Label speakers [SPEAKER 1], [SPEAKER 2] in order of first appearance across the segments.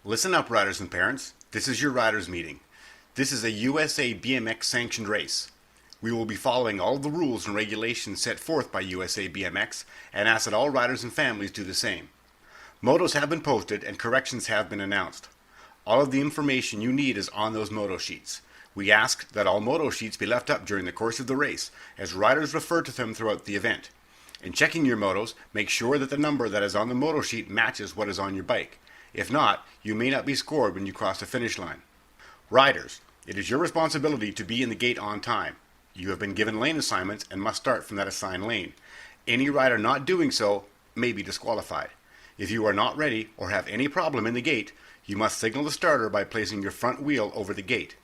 [SPEAKER 1] Listen up, riders and parents. This is your riders meeting. This is a USA BMX sanctioned race. We will be following all of the rules and regulations set forth by USA BMX and ask that all riders and families do the same. Motos have been posted and corrections have been announced. All of the information you need is on those moto sheets. We ask that all moto sheets be left up during the course of the race, as riders refer to them throughout the event. In checking your motos, make sure that the number that is on the moto sheet matches what is on your bike. If not, you may not be scored when you cross the finish line. Riders, it is your responsibility to be in the gate on time. You have been given lane assignments and must start from that assigned lane. Any rider not doing so may be disqualified. If you are not ready or have any problem in the gate, you must signal the starter by placing your front wheel over the gate.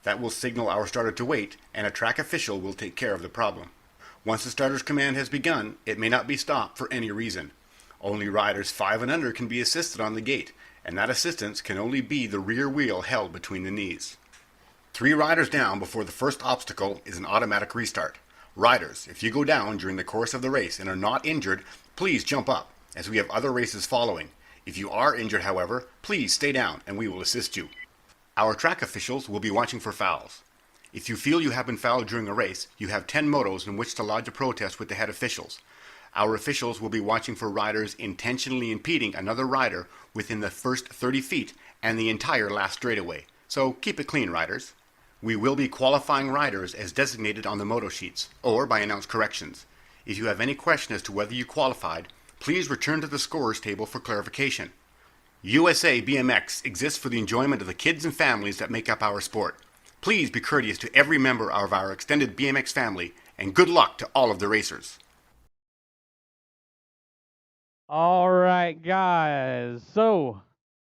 [SPEAKER 1] That will signal our starter to wait, and a track official will take care of the problem. Once the starter's command has begun, it may not be stopped for any reason. Only riders 5 and under can be assisted on the gate, and that assistance can only be the rear wheel held between the knees. 3 riders down before the first obstacle is an automatic restart. Riders, if you go down during the course of the race and are not injured, please jump up, as we have other races following. If you are injured, however, please stay down and we will assist you. Our track officials will be watching for fouls. If you feel you have been fouled during a race, you have 10 motos in which to lodge a protest with the head officials. Our officials will be watching for riders intentionally impeding another rider within the first 30 feet and the entire last straightaway. So keep it clean, riders. We will be qualifying riders as designated on the moto sheets, or by announced corrections. If you have any question as to whether you qualified, please return to the scorers table for clarification. USA BMX exists for the enjoyment of the kids and families that make up our sport. Please be courteous to every member of our extended BMX family, and good luck to all of the racers.
[SPEAKER 2] All right, guys. So,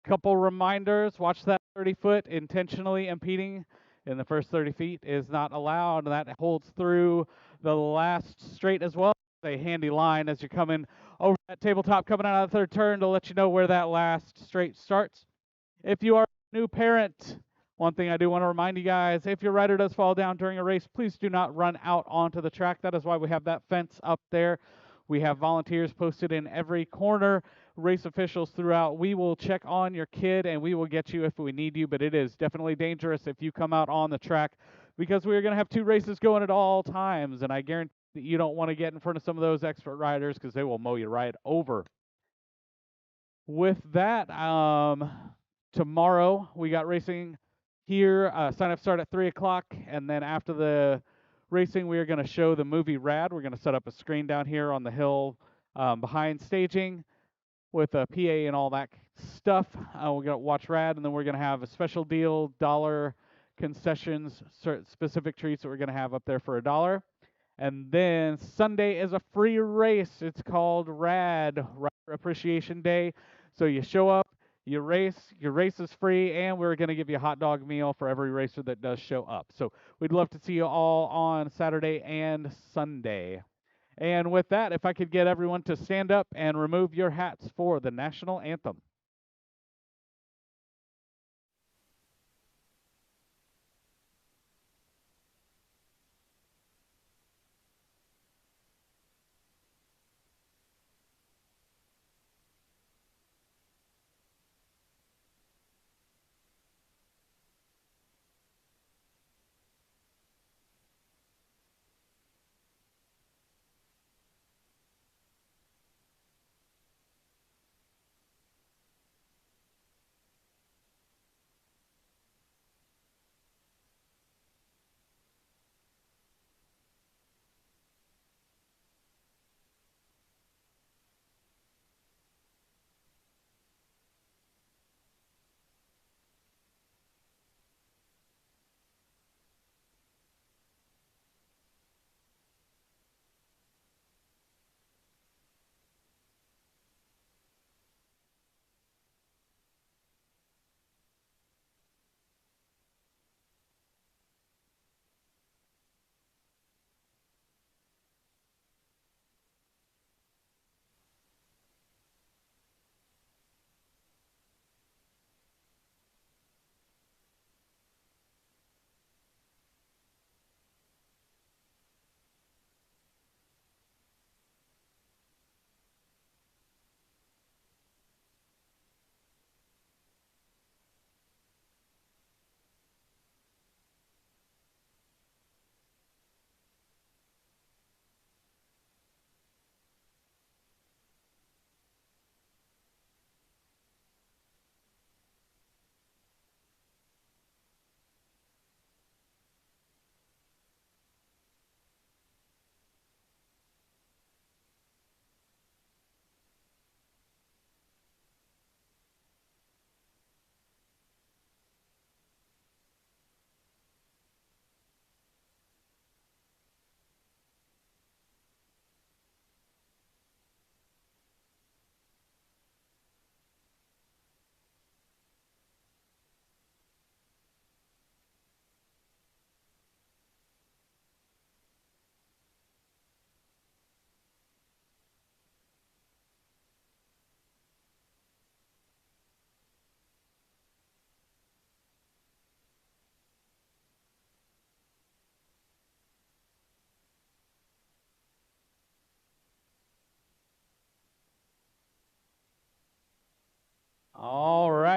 [SPEAKER 2] couple reminders. Watch that 30-foot. Intentionally impeding in the first 30 feet is not allowed. That holds through the last straight as well. A handy line as you're coming over that tabletop, coming out of the third turn to let you know where that last straight starts. If you are a new parent, one thing I do want to remind you guys, if your rider does fall down during a race, please do not run out onto the track. That is why we have that fence up there. We have volunteers posted in every corner, race officials throughout. We will check on your kid and we will get you if we need you, but it is definitely dangerous if you come out on the track because we are going to have 2 races going at all times, and I guarantee that you don't want to get in front of some of those expert riders because they will mow you right over. With that, tomorrow we got racing here. Sign up start at 3 o'clock, and then after the racing, we are going to show the movie RAD. We're going to set up a screen down here on the hill behind staging with a PA and all that stuff. We're going to watch RAD, and then we're going to have a special deal, dollar concessions, specific treats that we're going to have up there for $1. And then Sunday is a free race. It's called RAD, Rider Appreciation Day. So you show up, you race, your race is free, and we're going to give you a hot dog meal for every racer that does show up. So we'd love to see you all on Saturday and Sunday. And with that, if I could get everyone to stand up and remove your hats for the national anthem.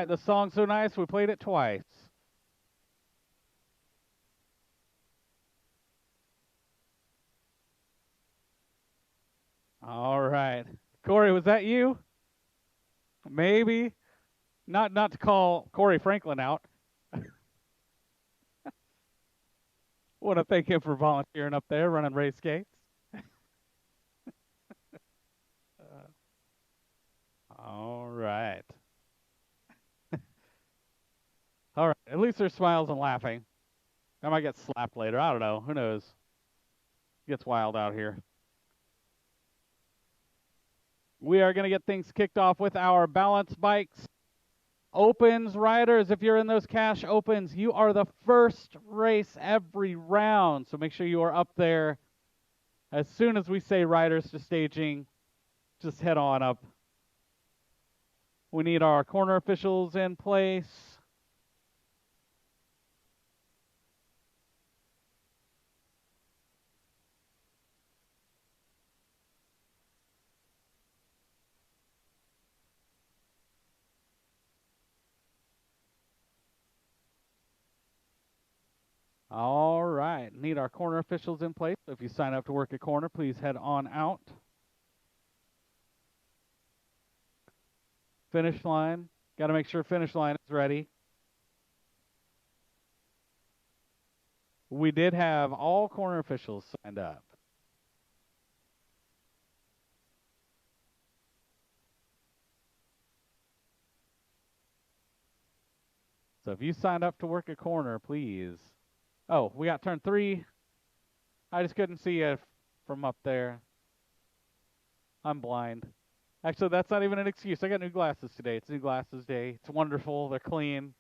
[SPEAKER 2] right, the song's so nice we played it twice. All right. Corey, was that you? Maybe. Not to call Corey Franklin out. Want to thank him for volunteering up there running race skates. All right. All right. At least there's smiles and laughing. I might get slapped later. I don't know. Who knows? It gets wild out here. We are going to get things kicked off with our balance bikes. Opens, riders, if you're in those cash opens, you are the first race every round. So make sure you are up there. As soon as we say riders to staging, just head on up. We need our corner officials in place. All right, need our corner officials in place. So if you sign up to work a corner, please head on out. Finish line, got to make sure finish line is ready. We did have all corner officials signed up. So if you signed up to work a corner, please. Oh, we got turn 3. I just couldn't see you from up there. I'm blind. Actually, that's not even an excuse. I got new glasses today. It's new glasses day. It's wonderful. They're clean.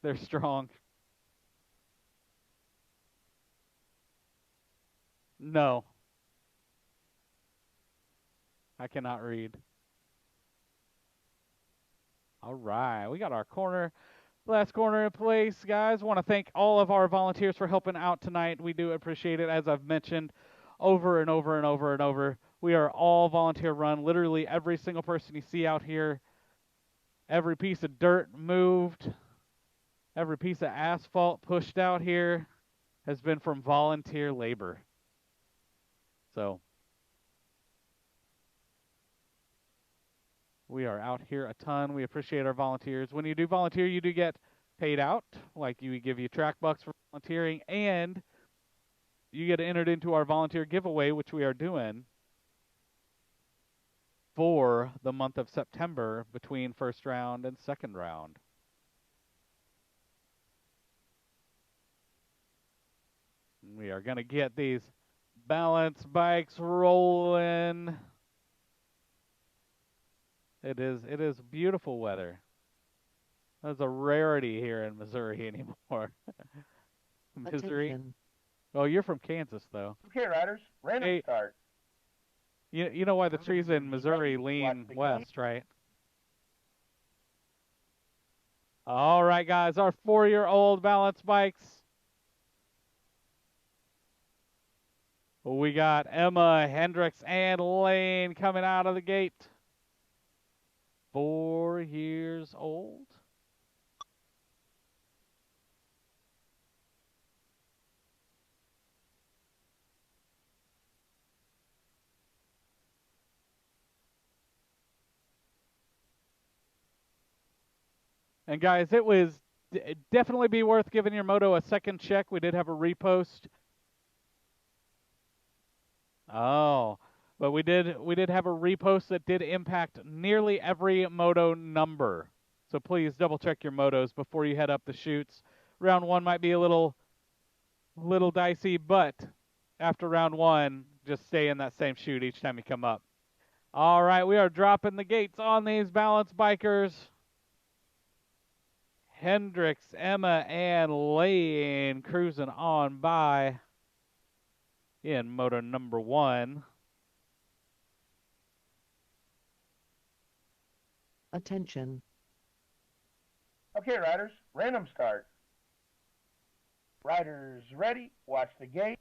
[SPEAKER 2] They're strong. No. I cannot read. All right. We got our corner. Last corner in place, guys. Want to thank all of our volunteers for helping out tonight. We do appreciate it, as I've mentioned over and over and over and over. We are all volunteer run. Literally every single person you see out here, every piece of dirt moved, every piece of asphalt pushed out here has been from volunteer labor. So we are out here a ton. We appreciate our volunteers. When you do volunteer, you do get paid out. Like we give you track bucks for volunteering, and you get entered into our volunteer giveaway, which we are doing for the month of September between first round and second round. We are going to get these balance bikes rolling. It is beautiful weather. That's a rarity here in Missouri anymore. Missouri.
[SPEAKER 3] Attention.
[SPEAKER 2] Oh, you're from Kansas, though.
[SPEAKER 4] Okay, riders, random
[SPEAKER 2] Hey,
[SPEAKER 4] start.
[SPEAKER 2] you know why the trees in Missouri lean west, right? All right, guys, our 4-year-old balance bikes. We got Emma, Hendricks, and Lane coming out of the gate. 4 years old. And guys, it was definitely be worth giving your moto a second check. We did have a repost. Oh, but we did have a repost that did impact nearly every moto number. So please double check your motos before you head up the chutes. Round 1 might be a little dicey, but after round 1, just stay in that same chute each time you come up. All right, we are dropping the gates on these balance bikers. Hendricks, Emma, and Lane cruising on by in moto number 1.
[SPEAKER 3] Attention.
[SPEAKER 4] Okay, riders, random start. Riders ready, watch the gate.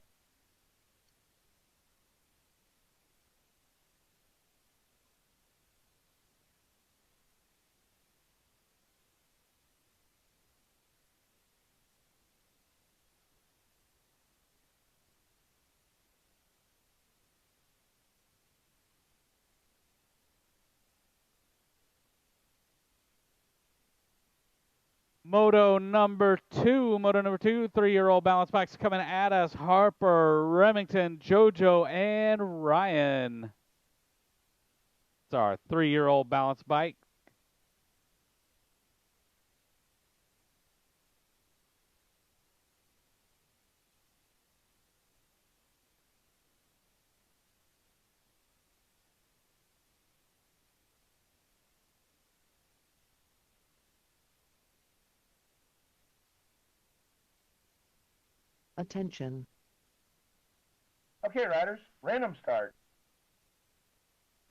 [SPEAKER 2] Moto number two, 3-year-old balance bikes coming at us. Harper, Remington, JoJo, and Ryan. It's our 3-year-old balance bike.
[SPEAKER 3] Attention.
[SPEAKER 4] Okay, riders, random start.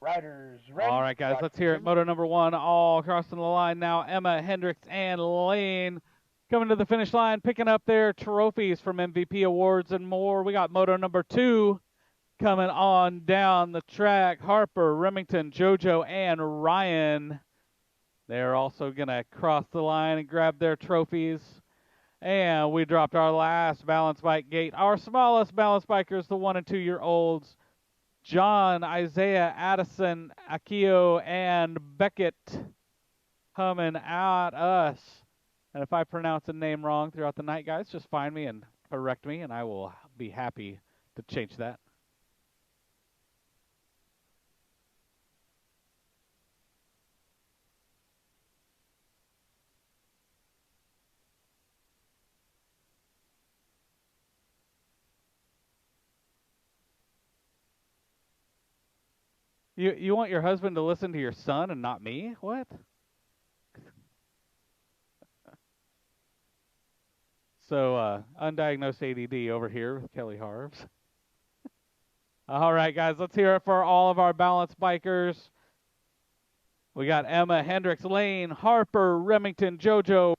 [SPEAKER 4] Riders ready.
[SPEAKER 2] All right, guys,
[SPEAKER 4] watch
[SPEAKER 2] let's hear it. Moto number one, all crossing the line now. Emma, Hendricks, and Lane coming to the finish line, picking up their trophies from MVP awards and more. We got Moto number two coming on down the track. Harper, Remington, JoJo, and Ryan. They're also going to cross the line and grab their trophies. And we dropped our last balance bike gate. Our smallest balance bikers, the 1 and 2-year-olds, John, Isaiah, Addison, Akio, and Beckett coming at us. And if I pronounce a name wrong throughout the night, guys, just find me and correct me, and I will be happy to change that. You want your husband to listen to your son and not me? What? So, undiagnosed ADD over here with Kelly Harves. All right, guys, let's hear it for all of our balance bikers. We got Emma, Hendricks, Lane, Harper, Remington, JoJo,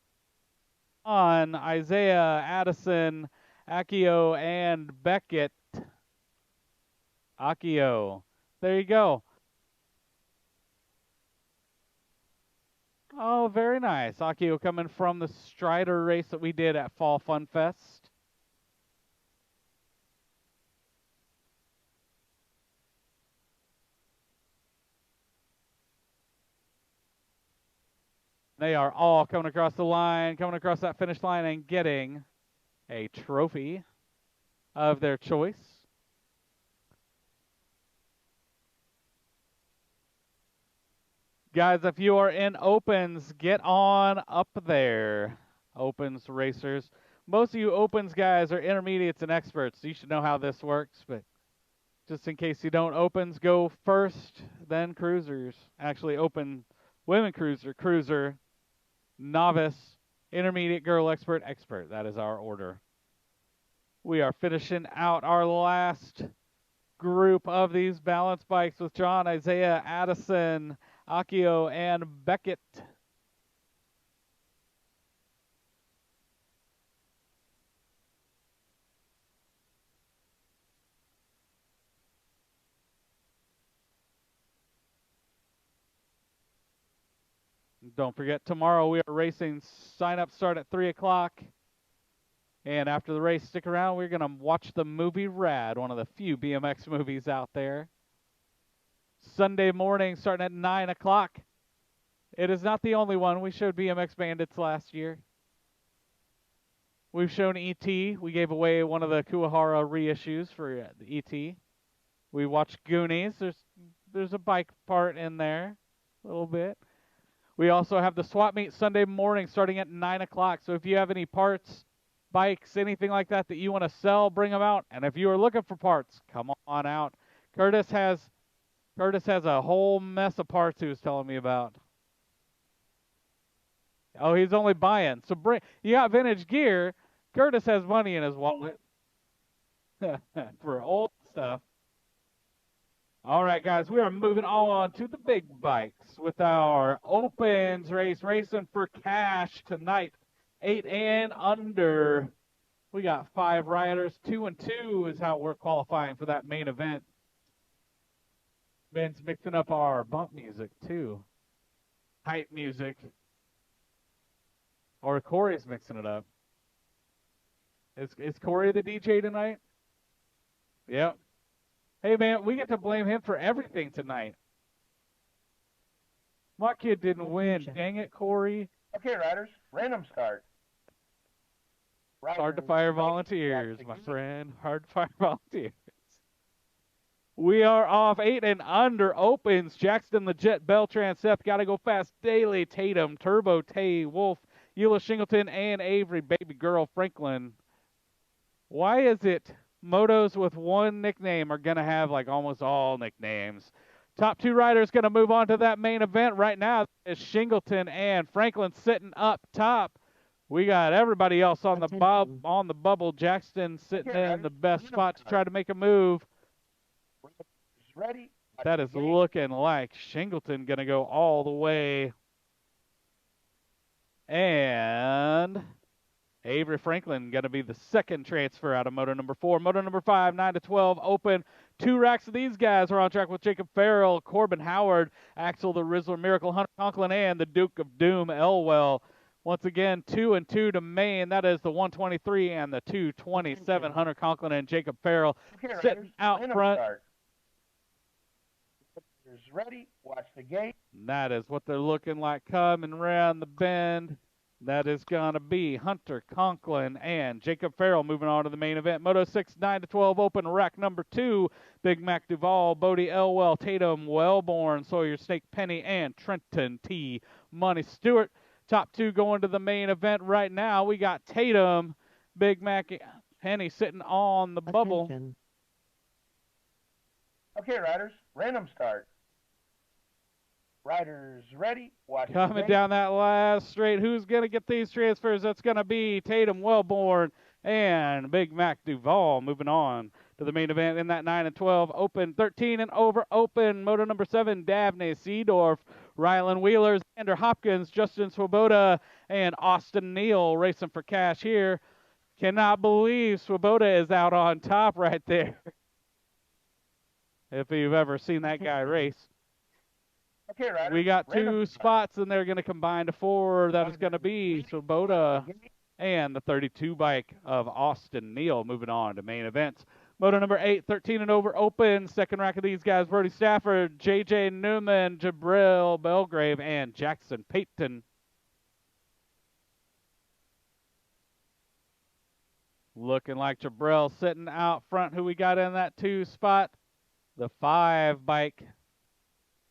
[SPEAKER 2] on Isaiah, Addison, Akio, and Beckett. Akio. There you go. Oh, very nice. Akio coming from the Strider race that we did at Fall Fun Fest. They are all coming across the line, coming across that finish line and getting a trophy of their choice. Guys, if you are in opens, get on up there. Opens racers. Most of you opens guys are intermediates and experts, so you should know how this works, but just in case you don't, opens go first, then cruisers. Actually, open women cruiser, novice, intermediate, girl expert, expert. That is our order. We are finishing out our last group of these balance bikes with John, Isaiah, Addison, Akio, and Beckett. Don't forget, tomorrow we are racing. Sign-up start at 3 o'clock. And after the race, stick around. We're going to watch the movie RAD, one of the few BMX movies out there. Sunday morning, starting at 9 o'clock. It is not the only one. We showed BMX Bandits last year. We've shown E.T. We gave away one of the Kuwahara reissues for the E.T. We watched Goonies. There's a bike part in there, a little bit. We also have the swap meet Sunday morning starting at 9 o'clock. So if you have any parts, bikes, anything like that that you want to sell, bring them out. And if you are looking for parts, come on out. Curtis has a whole mess of parts he was telling me about. Oh, he's only buying. So you got vintage gear. Curtis has money in his wallet for old stuff. All right, guys, we are moving on to the big bikes with our opens race, racing for cash tonight. 8 and under. We got 5 riders. 2 and 2 is how we're qualifying for that main event. Ben's mixing up our bump music, too. Hype music. Or Corey's mixing it up. Is Corey the DJ tonight? Yep. Hey, man, we get to blame him for everything tonight. My kid didn't win. Dang it, Corey.
[SPEAKER 4] Okay, riders, random start.
[SPEAKER 2] Hard to
[SPEAKER 4] Riders
[SPEAKER 2] fire
[SPEAKER 4] ready,
[SPEAKER 2] volunteers,
[SPEAKER 4] watch the
[SPEAKER 2] my
[SPEAKER 4] gate.
[SPEAKER 2] friend. Hard to fire volunteers. We are off 8 and under opens. Jackson, Legit, Beltran, Seth, Gotta Go Fast, Daly, Tatum, Turbo, Tay, Wolf, Eula, Shingleton, and Avery, Baby Girl, Franklin. Why is it motos with one nickname are going to have like almost all nicknames? Top two riders going to move on to that main event right now is Shingleton and Franklin sitting up top. We got everybody else on the bubble. Jackson sitting
[SPEAKER 4] Okay,
[SPEAKER 2] in the
[SPEAKER 4] riders,
[SPEAKER 2] best
[SPEAKER 4] random
[SPEAKER 2] spot to
[SPEAKER 4] start.
[SPEAKER 2] try to make a move.
[SPEAKER 4] Riders ready, watch
[SPEAKER 2] That
[SPEAKER 4] the
[SPEAKER 2] is
[SPEAKER 4] gate.
[SPEAKER 2] looking like Shingleton going to go all the way. And Avery Franklin going to be the second transfer out of moto number 4. Moto number 5, 9 to 12, open. 2 racks of these guys are on track with Jacob Farrell, Corbin Howard, Axel the Rizzler, Miracle, Hunter Conklin, and the Duke of Doom, Elwell. Once again, 2 and 2 to main. That is the 123 and the 227, Hunter Conklin and Jacob Farrell
[SPEAKER 4] Okay,
[SPEAKER 2] sitting
[SPEAKER 4] riders,
[SPEAKER 2] out
[SPEAKER 4] random
[SPEAKER 2] front.
[SPEAKER 4] start. Riders ready, watch the gate.
[SPEAKER 2] That is what they're looking like coming around the bend. That is going to be Hunter Conklin and Jacob Farrell moving on to the main event. Moto 6, 9 to 12, open rack number 2. Big Mac Duvall, Bodie Elwell, Tatum, Wellborn, Sawyer Snake Penny, and Trenton T. Money Stewart. Top 2 going to the main event right now. We got Tatum, Big Mac Penny sitting on the bubble.
[SPEAKER 4] Okay, riders, random start. Riders ready, watch
[SPEAKER 2] Coming
[SPEAKER 4] the gate.
[SPEAKER 2] down that last straight, who's going to get these transfers? That's going to be Tatum, Wellborn, and Big Mac Duvall moving on to the main event in that 9 and 12 open. 13 and over open. Moto number 7, Dabney Seedorf, Rylan Wheelers, Xander Hopkins, Justin Swoboda, and Austin Neal racing for cash here. Cannot believe Swoboda is out on top right there. If you've ever seen that guy race.
[SPEAKER 4] Okay, riders,
[SPEAKER 2] We got 2
[SPEAKER 4] random
[SPEAKER 2] spots, and they're going to combine to 4. That is going to be Swoboda and the 32 bike of Austin Neal moving on to main events. Moto number 8, 13 and over open. Second rack of these guys, Brody Stafford, J.J. Newman, Jabril Belgrave, and Jackson Payton. Looking like Jabril sitting out front. Who we got in that 2 spot? The 5 bike.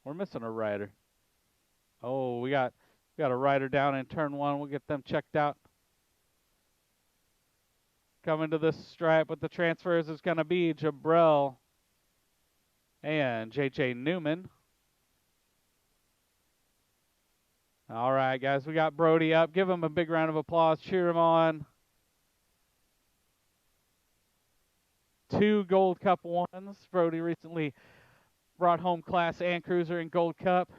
[SPEAKER 2] We're missing a rider. Oh, we got a rider down in turn 1. We'll get them checked out. Coming to this stripe with the transfers is going to be Jabril and J.J. Newman. All right, guys, we got Brody up. Give him a big round of applause. Cheer him on. 2 Gold Cup ones. Brody recently brought home Class and Cruiser in Gold Cup.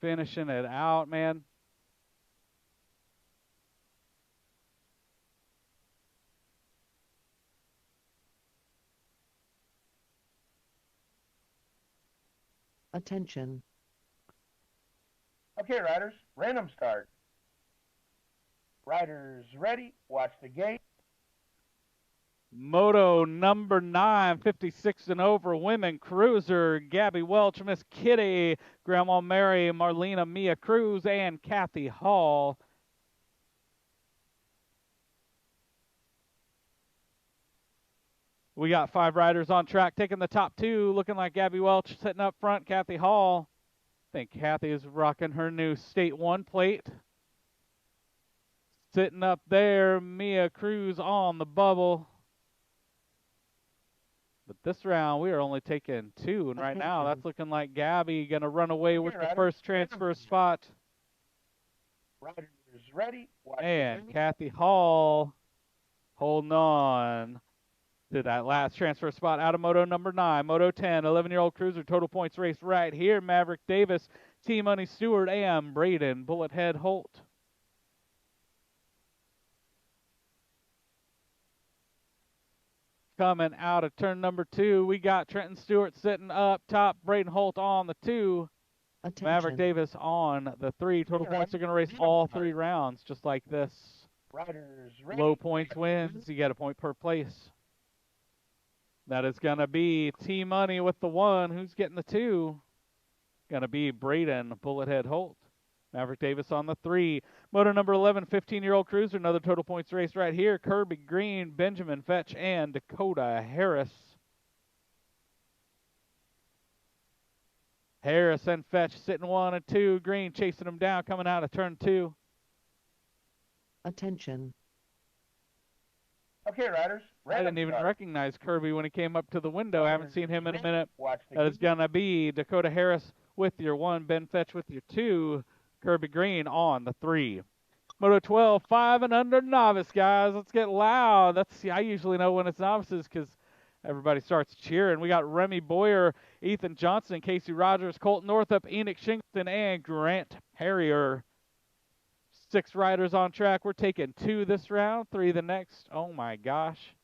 [SPEAKER 2] Finishing it out, man.
[SPEAKER 3] Attention.
[SPEAKER 4] Okay, riders, random start. Riders ready, watch the gate.
[SPEAKER 2] Moto number 9, 56 and over, women cruiser, Gabby Welch, Miss Kitty, Grandma Mary, Marlena Mia Cruz, and Kathy Hall. We got 5 riders on track, taking the top 2, looking like Gabby Welch sitting up front, Kathy Hall. I think Kathy is rocking her new State 1 plate. Sitting up there, Mia Cruz on the bubble. But this round, we are only taking 2, and right now, that's looking like Gabby going to run away with the first transfer spot.
[SPEAKER 4] Riders ready, watch
[SPEAKER 2] And
[SPEAKER 4] the gate.
[SPEAKER 2] Kathy Hall holding on to that last transfer spot out of Moto number 9. Moto 10, 11-year-old cruiser, total points race right here. Maverick Davis, T Money Stewart, and Braden Bullethead Holt. Coming out of turn number 2, we got Trenton Stewart sitting up top, Braden Holt on the 2,
[SPEAKER 3] Attention.
[SPEAKER 2] Maverick Davis on the 3. Total points are going to race all 3 rounds, just like this.
[SPEAKER 4] Riders ready.
[SPEAKER 2] Low points wins. You get a point per place. That is going to be T Money with the 1. Who's getting the 2? Going to be Braden Bullethead Holt. Maverick Davis on the 3. Moto number 11, 15-year-old cruiser. Another total points race right here. Kirby Green, Benjamin Fetch, and Dakota Harris. Harris and Fetch sitting 1 and 2. Green chasing them down, coming out of turn 2.
[SPEAKER 3] Attention.
[SPEAKER 4] Okay, riders.
[SPEAKER 2] I didn't even recognize Kirby when he came up to the window. I haven't seen him in a minute.
[SPEAKER 4] Watch the
[SPEAKER 2] That is
[SPEAKER 4] gate.
[SPEAKER 2] going to be Dakota Harris with your 1, Ben Fetch with your 2, Kirby Green on the 3. Moto 12, 5 and under novice, guys. Let's get loud. I usually know when it's novices because everybody starts cheering. We got Remy Boyer, Ethan Johnson, Casey Rogers, Colt Northup, Enoch Shington, and Grant Harrier. 6 riders on track. We're taking 2 this round, 3 the next. Oh my gosh.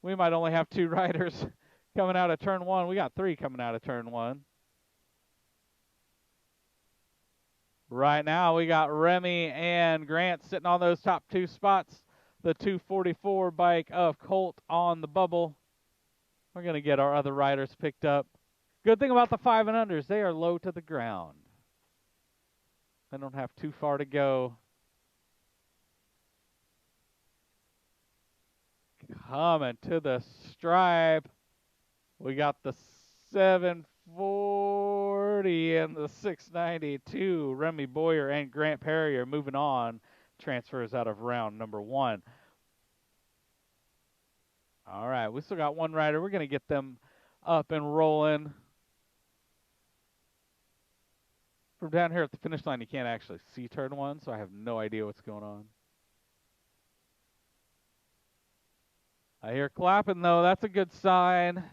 [SPEAKER 2] We might only have 2 riders coming out of turn 1. We got 3 coming out of turn 1. Right now, we got Remy and Grant sitting on those top 2 spots. The 244 bike of Colt on the bubble. We're going to get our other riders picked up. Good thing about the 5 and unders, they are low to the ground. They don't have too far to go. Coming to the stripe. We got the 740 and the 692. Remy Boyer and Grant Perry are moving on. Transfers out of round number 1. All right, we still got 1 rider. We're going to get them up and rolling. From down here at the finish line, you can't actually see turn 1, so I have no idea what's going on. I hear clapping, though. That's a good sign.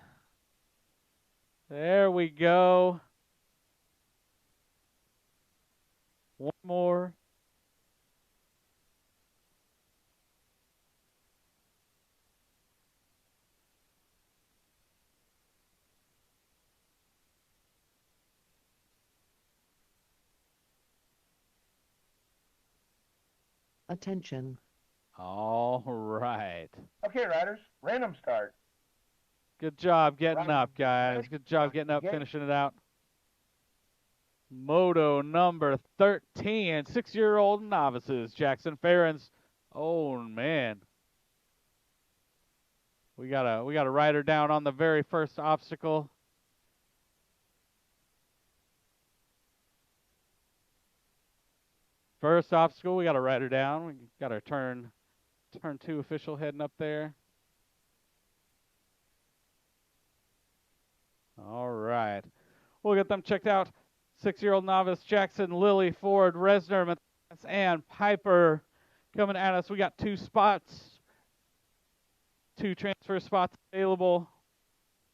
[SPEAKER 2] There we go. 1 more.
[SPEAKER 3] Attention.
[SPEAKER 2] All right.
[SPEAKER 4] Okay, riders. Random start.
[SPEAKER 2] Good job getting
[SPEAKER 4] Riders,
[SPEAKER 2] up, guys.
[SPEAKER 4] ready?
[SPEAKER 2] Good job
[SPEAKER 4] Watch
[SPEAKER 2] getting
[SPEAKER 4] the
[SPEAKER 2] up,
[SPEAKER 4] gate.
[SPEAKER 2] finishing it out. Moto number 13, 6-year-old novices. Jackson Ferens. Oh, man. We got a rider down on the very first obstacle. First obstacle, we got a rider down. We got our turn 2 official heading up there. All right. We'll get them checked out. 6-year-old novice Jackson, Lily, Ford, Resner, Matthias, and Piper coming at us. We got 2 spots, 2 transfer spots available.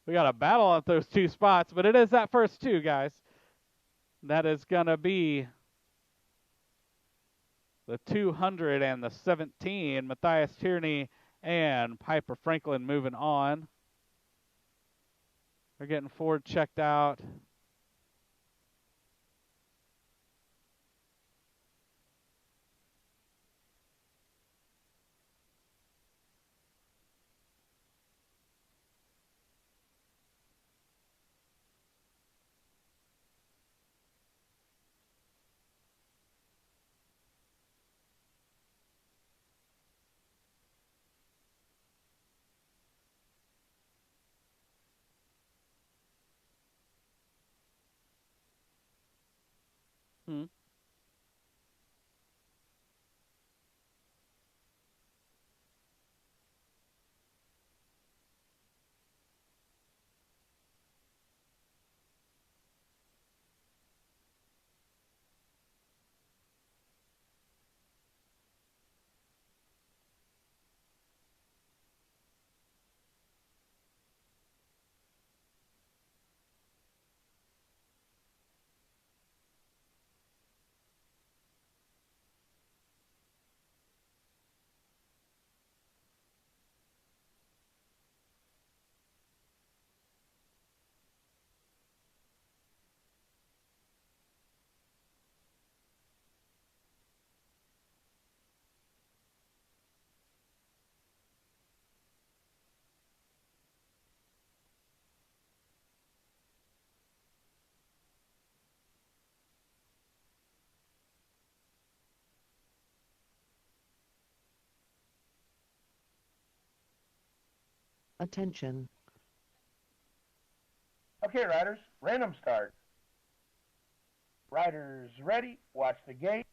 [SPEAKER 2] We got a battle at those 2 spots, but it is that first 2, guys. That is going to be the 200 and the 17, Matthias Tierney and Piper Franklin moving on. They're getting Ford checked out.
[SPEAKER 3] Attention.
[SPEAKER 4] Okay, riders, random start. Riders ready, watch the gate.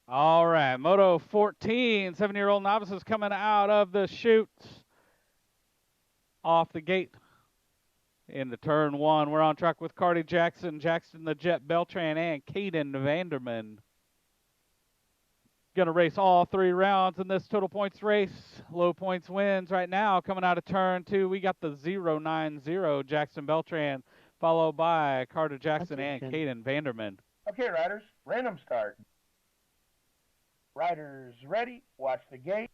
[SPEAKER 2] All right, Moto 14, 7-year-old novices coming out of the chutes off the gate into turn one. We're on track with Cardi Jackson, Jackson the Jet Beltran, and Caden Vanderman. Going to race all 3 rounds in this total points race. Low points wins right now. Coming out of turn 2, we got the 090 Jackson Beltran, followed by Carter Jackson and Caden Vanderman.
[SPEAKER 4] Okay, riders, random start. Riders ready, watch the gate.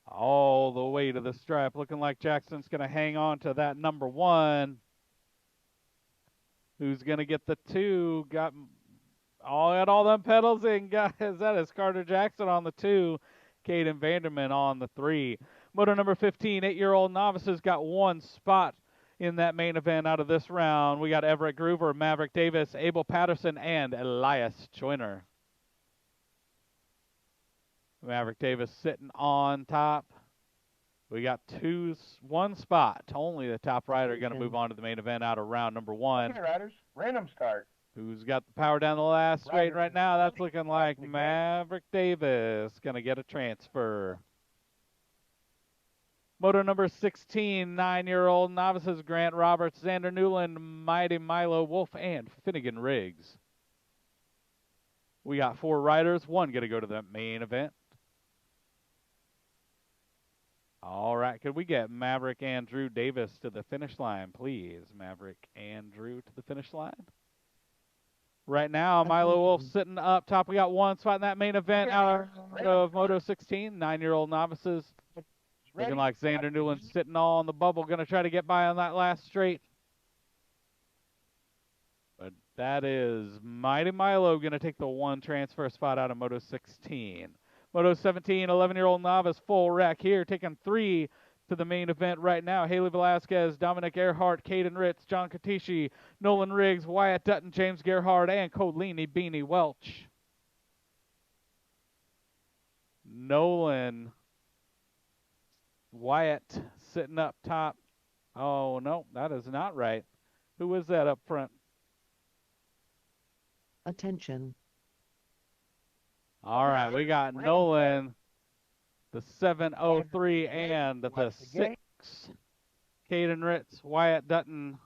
[SPEAKER 2] All the way to the stripe. Looking like Jackson's going to hang on to that number 1. Who's going to get the 2? Got all them pedals in, guys. That is Carter Jackson on the 2. Caden Vanderman on the 3. Moto number 15, 8-year-old novices got 1 spot in that main event out of this round. We got Everett Groover, Maverick Davis, Abel Patterson, and Elias Joyner. Maverick Davis sitting on top. We got 1 spot. Only the top rider going to move on to the main event out of round number 1.
[SPEAKER 4] Okay, riders, random start.
[SPEAKER 2] Who's got the power down the last straight right now? That's looking like Maverick Davis going to get a transfer. Moto number 16, 9-year-old novices, Grant Roberts, Xander Newland, Mighty Milo Wolf, and Finnegan Riggs. We got 4 riders, 1 going to go to the main event. All right, could we get Maverick Andrew Davis to the finish line, please? Maverick Andrew to the finish line. Right now, Milo Wolf sitting up top. We got 1 spot in that main event out of Moto 16, 9-year-old novices. Looking like Xander Newland sitting all on the bubble, going to try to get by on that last straight. But that is Mighty Milo going to take the 1 transfer spot out of Moto 16. Moto 17, 11-year-old novice, full rack here, taking 3 to the main event right now. Haley Velasquez, Dominic Earhart, Caden Ritz, John Katishi, Nolan Riggs, Wyatt Dutton, James Gerhard, and Colini Beanie Welch. Nolan, Wyatt sitting up top. Oh, no, that is not right. Who is that up front?
[SPEAKER 3] Attention.
[SPEAKER 2] All right, we got Nolan, the 703, and the 6. Caden Ritz, Wyatt Dutton,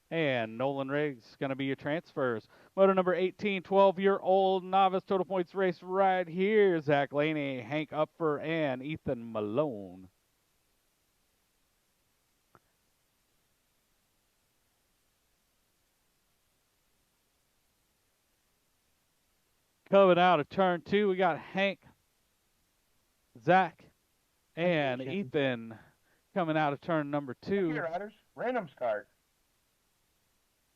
[SPEAKER 2] and Nolan Riggs going to be your transfers. Moto number 18, 12-year-old novice total points race right here. Zach Laney, Hank Upfer, and Ethan Malone. Coming out of turn 2, we got Hank, Zach, and Ethan coming out of turn number 2.
[SPEAKER 4] Okay, riders, random start.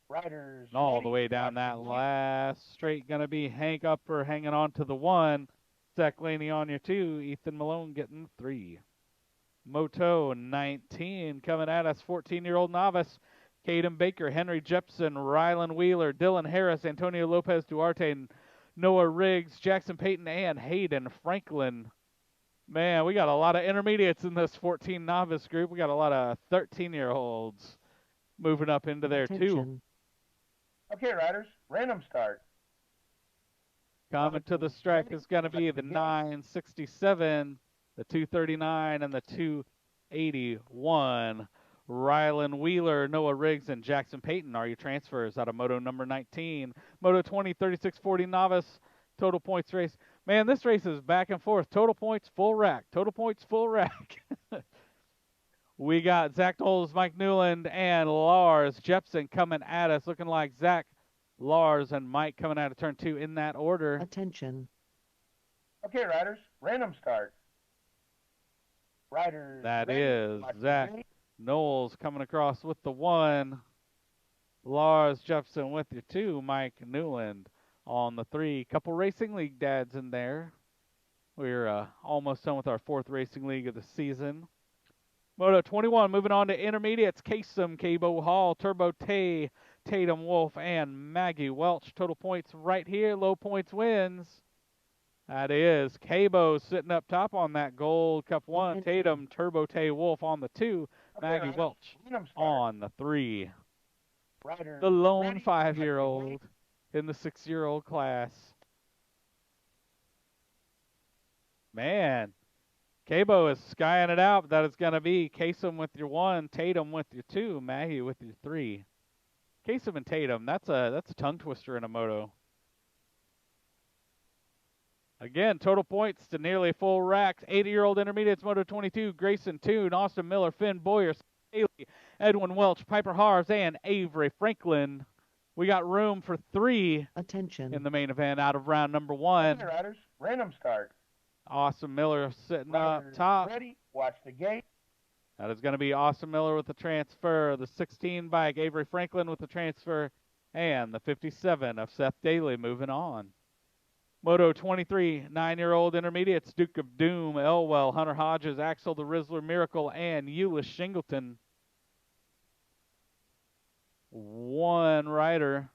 [SPEAKER 4] Riders
[SPEAKER 2] all the way down that last straight, going to be Hank Upper hanging on to the 1. Zach Laney on your 2. Ethan Malone getting 3. Moto 19 coming at us, 14-year-old novice. Caden Baker, Henry Jepson, Rylan Wheeler, Dylan Harris, Antonio Lopez Duarte, Noah Riggs, Jackson Payton, and Hayden Franklin. Man, we got a lot of intermediates in this 14 novice group. We got a lot of 13-year-olds moving up into there too.
[SPEAKER 4] Okay, riders, random start.
[SPEAKER 2] Coming to the stripe is going to be the 967, the 239, and the 281. Rylan Wheeler, Noah Riggs, and Jackson Payton are your transfers out of Moto number 19. Moto 20, 3640 novice, total points race. Man, this race is back and forth. Total points, full rack. Total points, full rack. We got Zach Knowles, Mike Newland, and Lars Jepson coming at us. Looking like Zach, Lars, and Mike coming out of turn 2 in that order.
[SPEAKER 3] Attention.
[SPEAKER 4] Okay, riders, random start. Riders.
[SPEAKER 2] That is Zach Knowles coming across with the 1. Lars Jepson with your 2. Mike Newland on the 3. Couple Racing League dads in there. We're almost done with our 4th Racing League of the season. Moto 21, moving on to intermediates. Kasem, Cabo Hall, Turbo Tay, Tatum Wolf, and Maggie Welch. Total points right here. Low points wins. That is Cabo sitting up top on that gold, Cup 1.
[SPEAKER 3] Attention.
[SPEAKER 2] Tatum, Turbo Tay Wolf on the 2.
[SPEAKER 4] Okay,
[SPEAKER 2] Maggie
[SPEAKER 4] riders,
[SPEAKER 2] Welch
[SPEAKER 4] random start.
[SPEAKER 2] on the 3.
[SPEAKER 4] Riders,
[SPEAKER 2] The lone
[SPEAKER 4] ready,
[SPEAKER 2] 5-year-old in the 6-year-old class. Man, Cabo is skying it out. That is going to be Kasem with your 1, Tatum with your 2, Maggie with your 3. Kasem and Tatum, that's a tongue twister in a moto. Again, total points to nearly full racks. 80-year-old intermediates, Moto 22, Grayson Toon, Austin Miller, Finn Boyer, Haley, Edwin Welch, Piper Harves, and Avery Franklin. We got room for 3
[SPEAKER 3] Attention.
[SPEAKER 2] in the main event out of round number 1.
[SPEAKER 4] Okay, riders, random start.
[SPEAKER 2] Austin Miller sitting
[SPEAKER 4] Riders,
[SPEAKER 2] up top.
[SPEAKER 4] ready, watch the gate.
[SPEAKER 2] That is going to be Austin Miller with the transfer, the 16 bike, Avery Franklin with the transfer, and the 57 of Seth Daly moving on. Moto 23, 9-year-old intermediates, Duke of Doom, Elwell, Hunter Hodges, Axel the Rizzler Miracle, and Euless Shingleton. 1 rider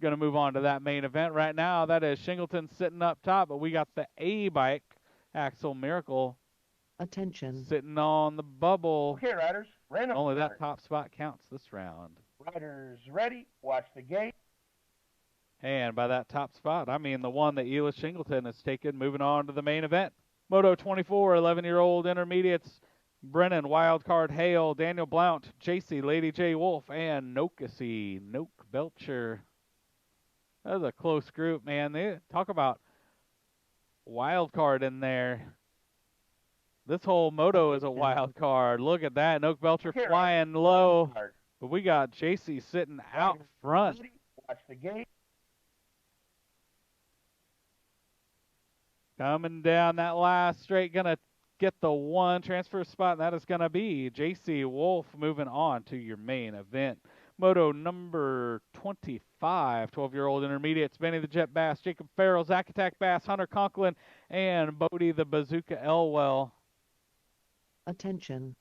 [SPEAKER 2] going to move on to that main event right now. That is Shingleton sitting up top, but we got the A bike, Axel Miracle,
[SPEAKER 3] Attention.
[SPEAKER 2] sitting on the bubble.
[SPEAKER 4] Okay, riders, random
[SPEAKER 2] Only
[SPEAKER 4] start.
[SPEAKER 2] that top spot counts this round.
[SPEAKER 4] Riders, ready, watch the gate.
[SPEAKER 2] And by that top spot, I mean the one that Euless Shingleton has taken, moving on to the main event. Moto 24, 11-year-old intermediates, Brennan, Wildcard Hale, Daniel Blount, JC, Lady J Wolf, and Nokasi, Noke Belcher. That was a close group, man. They talk about wildcard in there. This whole moto is a wild card. Look at that. Noke Belcher
[SPEAKER 4] Okay,
[SPEAKER 2] flying low.
[SPEAKER 4] Start.
[SPEAKER 2] But we got JC sitting out
[SPEAKER 4] Riders,
[SPEAKER 2] front.
[SPEAKER 4] ready, watch the gate.
[SPEAKER 2] Coming down that last straight, going to get the 1 transfer spot, and that is going to be JC Wolf moving on to your main event. Moto number 25, 12-year-old intermediates, Benny the Jet Bass, Jacob Farrell, Zach Attack Bass, Hunter Conklin, and Bodie the Bazooka Elwell.
[SPEAKER 3] Attention.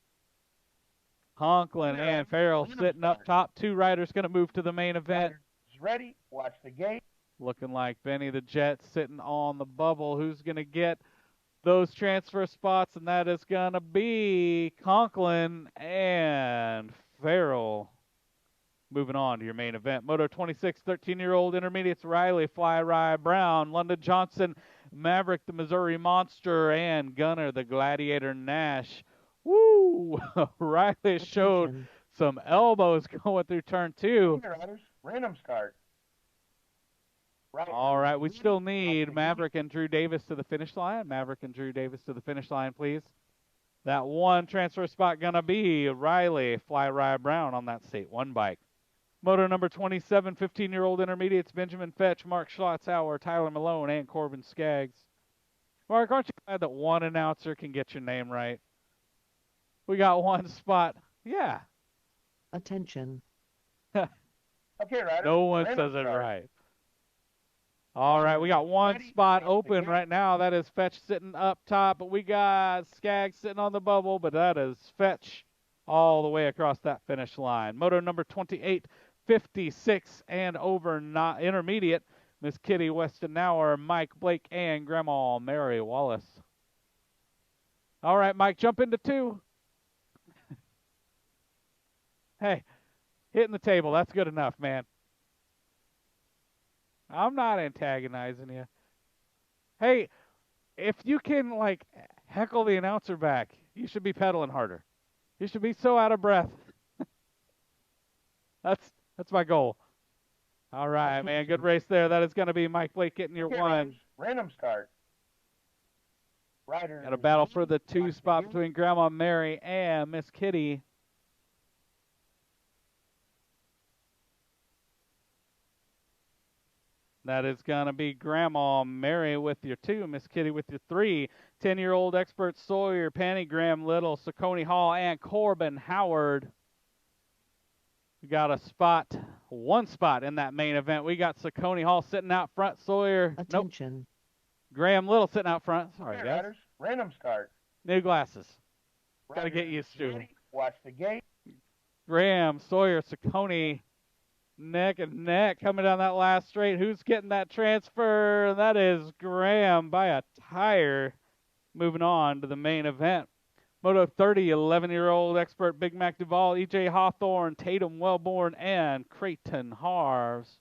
[SPEAKER 2] Conklin and Farrell sitting up top. 2 riders going to move to the main event.
[SPEAKER 4] Riders, ready, watch the gate.
[SPEAKER 2] Looking like Benny the Jet sitting on the bubble. Who's going to get those transfer spots? And that is going to be Conklin and Farrell. Moving on to your main event. Moto 26, 13-year-old intermediates, Riley, Fly Rye Brown, London Johnson, Maverick the Missouri Monster, and Gunner the Gladiator Nash. Woo! Riley showed
[SPEAKER 3] Attention.
[SPEAKER 2] some elbows going through turn 2.
[SPEAKER 4] Okay, riders, random start. Riders,
[SPEAKER 2] All right, we
[SPEAKER 4] ready,
[SPEAKER 2] still
[SPEAKER 4] watch
[SPEAKER 2] need
[SPEAKER 4] the
[SPEAKER 2] Maverick and Drew Davis to the finish line. Maverick and Drew Davis to the finish line, please. That 1 transfer spot going to be Riley, Fly Rye Brown on that State 1 bike. Moto number 27, 15-year-old intermediates, Benjamin Fetch, Mark Schlotzauer, Tyler Malone, and Corbin Skaggs. Mark, aren't you glad that 1 announcer can get your name right? We got 1 spot. Yeah.
[SPEAKER 3] Attention.
[SPEAKER 4] Okay, riders,
[SPEAKER 2] No one
[SPEAKER 4] random
[SPEAKER 2] says it
[SPEAKER 4] start.
[SPEAKER 2] right. All right, we got 1
[SPEAKER 4] Ready,
[SPEAKER 2] spot
[SPEAKER 4] watch the
[SPEAKER 2] open
[SPEAKER 4] gate.
[SPEAKER 2] right now. That is Fetch sitting up top, but we got Skaggs sitting on the bubble, but that is Fetch all the way across that finish line. Moto number 28, 56 and over not intermediate, Miss Kitty Westenauer, Mike Blake, and Grandma Mary Wallace. All right, Mike, jump into 2. Hey, hitting the table, that's good enough, man. I'm not antagonizing you. Hey, if you can, like, heckle the announcer back, you should be pedaling harder. You should be so out of breath. That's my goal. All right, man, good race there. That is going to be Mike Blake getting your
[SPEAKER 4] Okay,
[SPEAKER 2] 1.
[SPEAKER 4] riders, random start. Riders,
[SPEAKER 2] Got a battle for the 2
[SPEAKER 4] watch
[SPEAKER 2] spot
[SPEAKER 4] gate.
[SPEAKER 2] between Grandma Mary and Miss Kitty. That is going to be Grandma Mary with your 2, Miss Kitty with your 3. 10-year-old expert Sawyer, Penny Graham Little, Saucony Hall, and Corbin Howard. We got a spot, 1 spot in that main event. We got Saucony Hall sitting out front. Sawyer, nope.
[SPEAKER 3] Attention.
[SPEAKER 2] Graham Little sitting out front. Sorry,
[SPEAKER 4] Okay,
[SPEAKER 2] guys.
[SPEAKER 4] riders, random start.
[SPEAKER 2] New glasses. Gotta get
[SPEAKER 4] Riders,
[SPEAKER 2] used to 'em.
[SPEAKER 4] ready, watch the gate.
[SPEAKER 2] Graham, Sawyer, Saucony. Neck and neck coming down that last straight. Who's getting that transfer? That is Graham by a tire. Moving on to the main event. Moto 30, 11-year-old expert Big Mac Duvall, EJ Hawthorne, Tatum Wellborn, and Creighton Harves.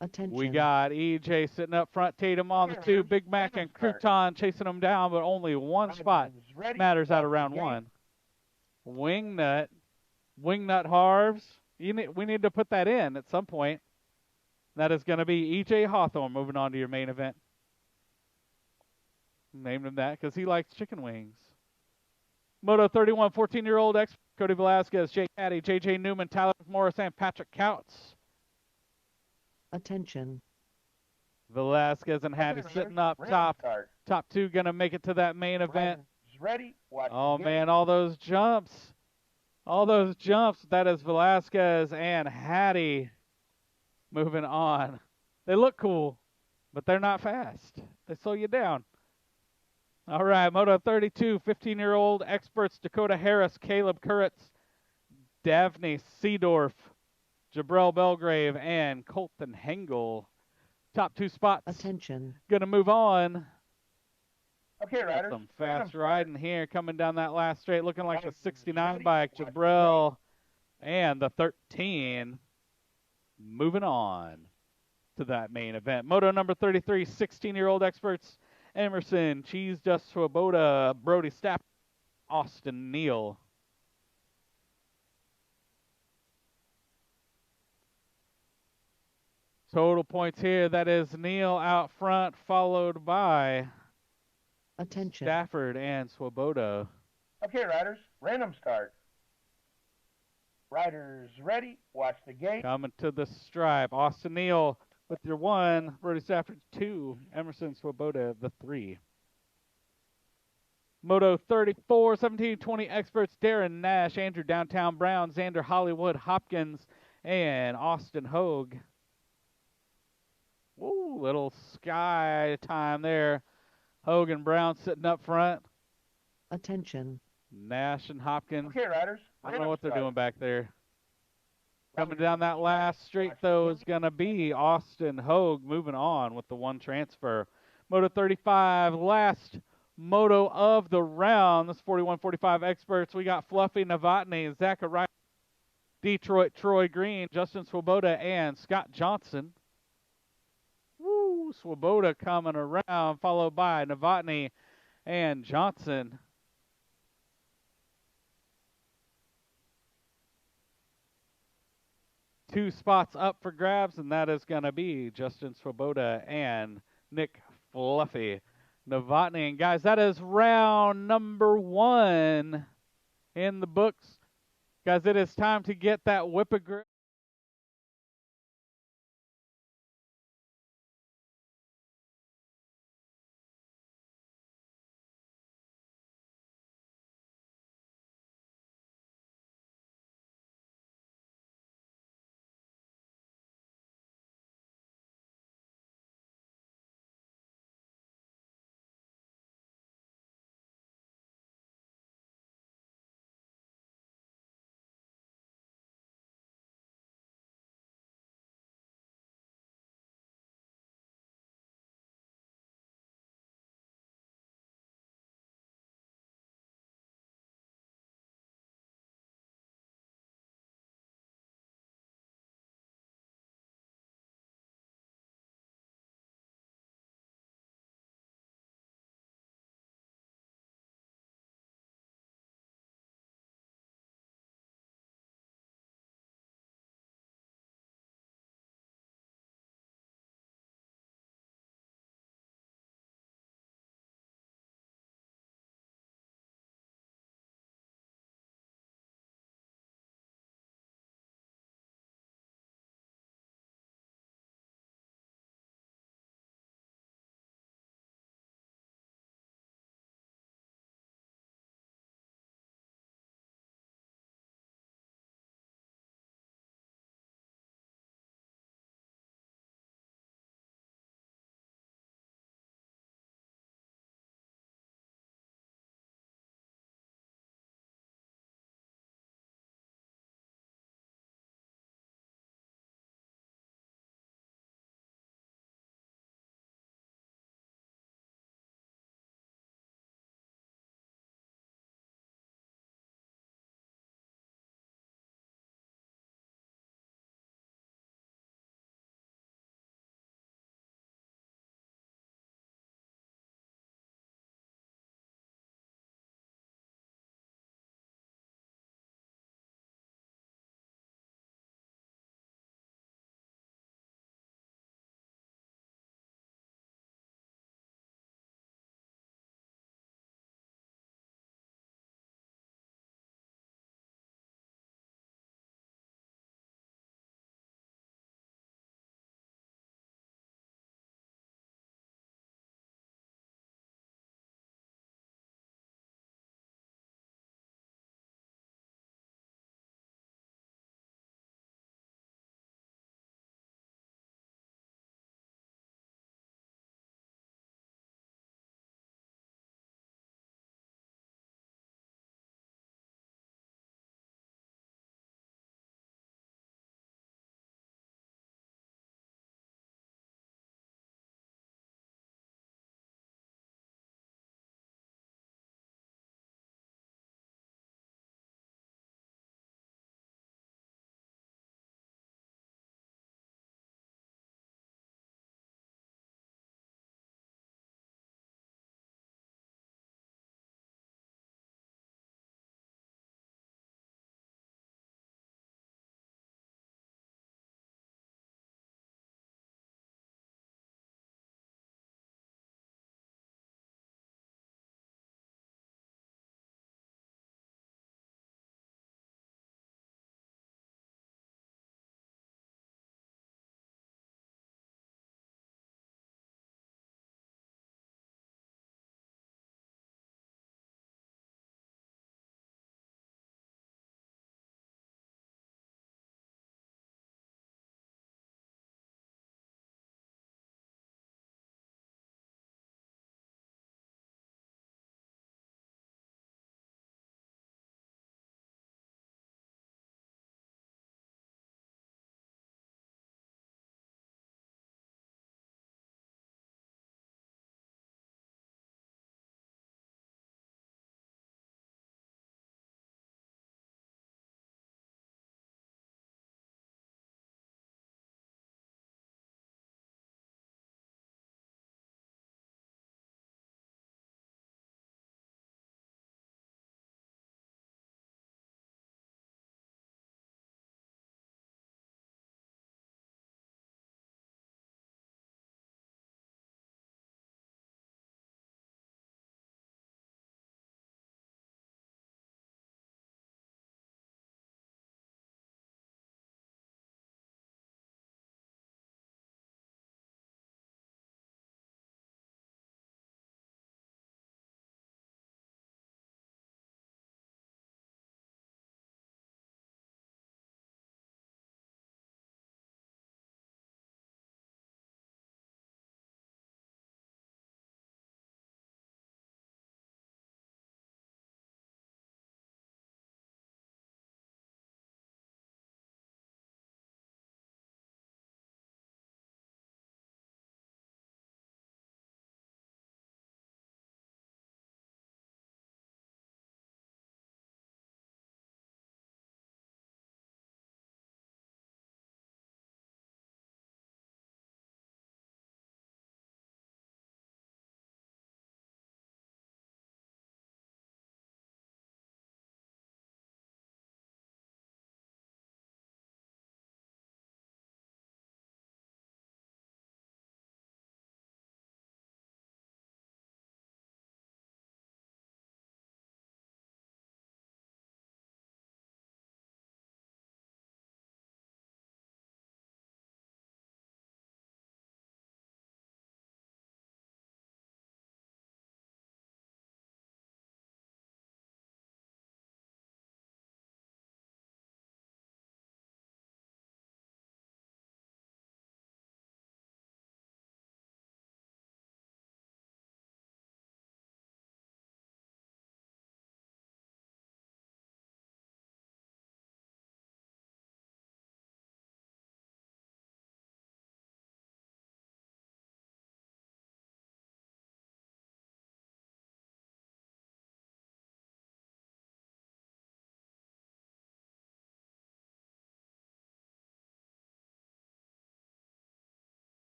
[SPEAKER 3] Attention.
[SPEAKER 2] We got EJ sitting up front, Tatum on the
[SPEAKER 4] Okay,
[SPEAKER 2] two,
[SPEAKER 4] Riders,
[SPEAKER 2] Big Mac
[SPEAKER 4] random
[SPEAKER 2] and
[SPEAKER 4] start.
[SPEAKER 2] Crouton chasing them down, but only one spot
[SPEAKER 4] Riders ready,
[SPEAKER 2] matters out of
[SPEAKER 4] watch the
[SPEAKER 2] round
[SPEAKER 4] gate.
[SPEAKER 2] one. Wingnut Harves. We need to put that in at some point. That is going to be EJ Hawthorne moving on to your main event. Named him that because he likes chicken wings. Moto 31, 14-year-old expert Cody Velasquez, Jake Caddy, JJ Newman, Tyler Morris, and Patrick Couts.
[SPEAKER 3] Attention.
[SPEAKER 2] Velasquez and
[SPEAKER 4] Okay,
[SPEAKER 2] Hattie
[SPEAKER 4] Riders,
[SPEAKER 2] sitting up
[SPEAKER 4] random
[SPEAKER 2] top.
[SPEAKER 4] start.
[SPEAKER 2] Top two going to make it to that main event.
[SPEAKER 4] Riders ready, watch
[SPEAKER 2] Oh,
[SPEAKER 4] the gate.
[SPEAKER 2] man, all those jumps. All those jumps. That is Velasquez and Hattie moving on. They look cool, but they're not fast. They slow you down. All right, Moto 32, 15-year-old experts Dakota Harris, Caleb Kurritz, Daphne Seedorf, Jabril Belgrave, and Colton Hengel. Top two spots.
[SPEAKER 3] Attention.
[SPEAKER 2] Gonna move on.
[SPEAKER 4] Okay,
[SPEAKER 2] Got
[SPEAKER 4] Riders,
[SPEAKER 2] some
[SPEAKER 4] random
[SPEAKER 2] fast
[SPEAKER 4] start.
[SPEAKER 2] riding here coming down that last straight, looking like the
[SPEAKER 4] Riders
[SPEAKER 2] 69
[SPEAKER 4] ready,
[SPEAKER 2] bike,
[SPEAKER 4] watch the
[SPEAKER 2] Jabril, and the 13. Moving on to that main event. Moto number 33, 16-year-old experts Emerson, Cheese Dust Swoboda, Brody Stapp, Austin Neal. Total points here, that is Neal out front, followed by
[SPEAKER 3] Attention.
[SPEAKER 2] Stafford and Swoboda.
[SPEAKER 4] Okay, Riders, random start. Riders ready, watch the gate.
[SPEAKER 2] Coming to the stripe, Austin Neal with your 1, Brody Stafford 2, Emerson Swoboda the 3. Moto 34, 17, 20 experts, Darren Nash, Andrew Downtown Brown, Xander Hollywood Hopkins, and Austin Hogue. Ooh, little sky time there. Hogue and Brown sitting up front.
[SPEAKER 3] Attention.
[SPEAKER 2] Nash and Hopkins.
[SPEAKER 4] Okay, Riders,
[SPEAKER 2] I don't know
[SPEAKER 4] random
[SPEAKER 2] what they're
[SPEAKER 4] start.
[SPEAKER 2] doing back there. Coming
[SPEAKER 4] Riders
[SPEAKER 2] down that
[SPEAKER 4] ready,
[SPEAKER 2] last straight,
[SPEAKER 4] watch the
[SPEAKER 2] though,
[SPEAKER 4] gate.
[SPEAKER 2] is going to be Austin Hogue moving on with the 1 transfer. Moto 35, last moto of the round. This 41-45 experts. We got Fluffy Novotny, Zachariah, Detroit Troy Green, Justin Swoboda, and Scott Johnson. Woo, Swoboda coming around, followed by Novotny and Johnson. Two spots up for grabs, and that is going to be Justin Swoboda and Nick Fluffy Novotny. And guys, that is round number 1 in the books. Guys, it is time to get that whip-a-grip.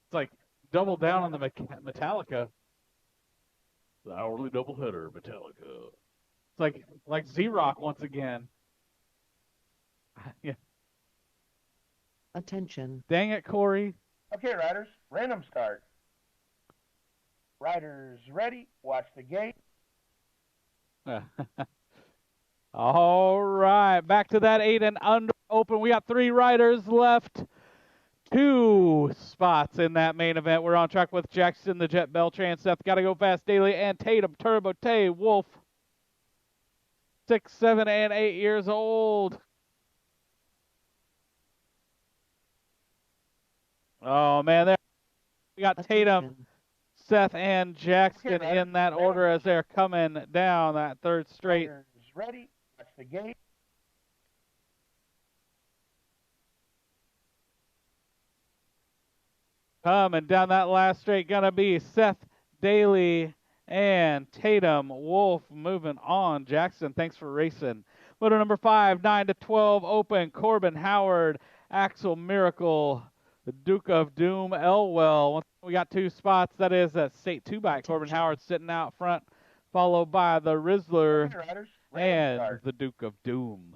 [SPEAKER 2] It's like double down on the Metallica. The hourly doubleheader, Metallica. It's like Z-Rock once again. Yeah.
[SPEAKER 3] Attention.
[SPEAKER 2] Dang it, Corey.
[SPEAKER 4] Okay, riders, random start. Riders ready, watch the gate.
[SPEAKER 2] All right, back to that 8 and under open. We got 3 riders left. 2 spots in that main event. We're on track with Jackson, the Jet Beltran, Seth, Gotta Go Fast Daily, and Tatum Turbo Tay Wolf. 6, 7, and 8 years old. Oh man, there we got Tatum,
[SPEAKER 3] Attention.
[SPEAKER 2] Seth, and Jackson
[SPEAKER 4] Okay,
[SPEAKER 2] in that
[SPEAKER 4] riders,
[SPEAKER 2] order as they're coming down that third straight.
[SPEAKER 4] Riders ready, watch the gate.
[SPEAKER 2] Coming down that last straight, gonna be Seth Daly and Tatum Wolf moving on. Jackson, thanks for racing. Moto number 5, 9 to 12 open. Corbin Howard, Axel Miracle, the Duke of Doom, Elwell. We got 2 spots. That is a State 2 bike. Corbin Howard sitting out front, followed by the Rizzler
[SPEAKER 4] Okay, riders, random
[SPEAKER 2] and
[SPEAKER 4] start.
[SPEAKER 2] the Duke of Doom.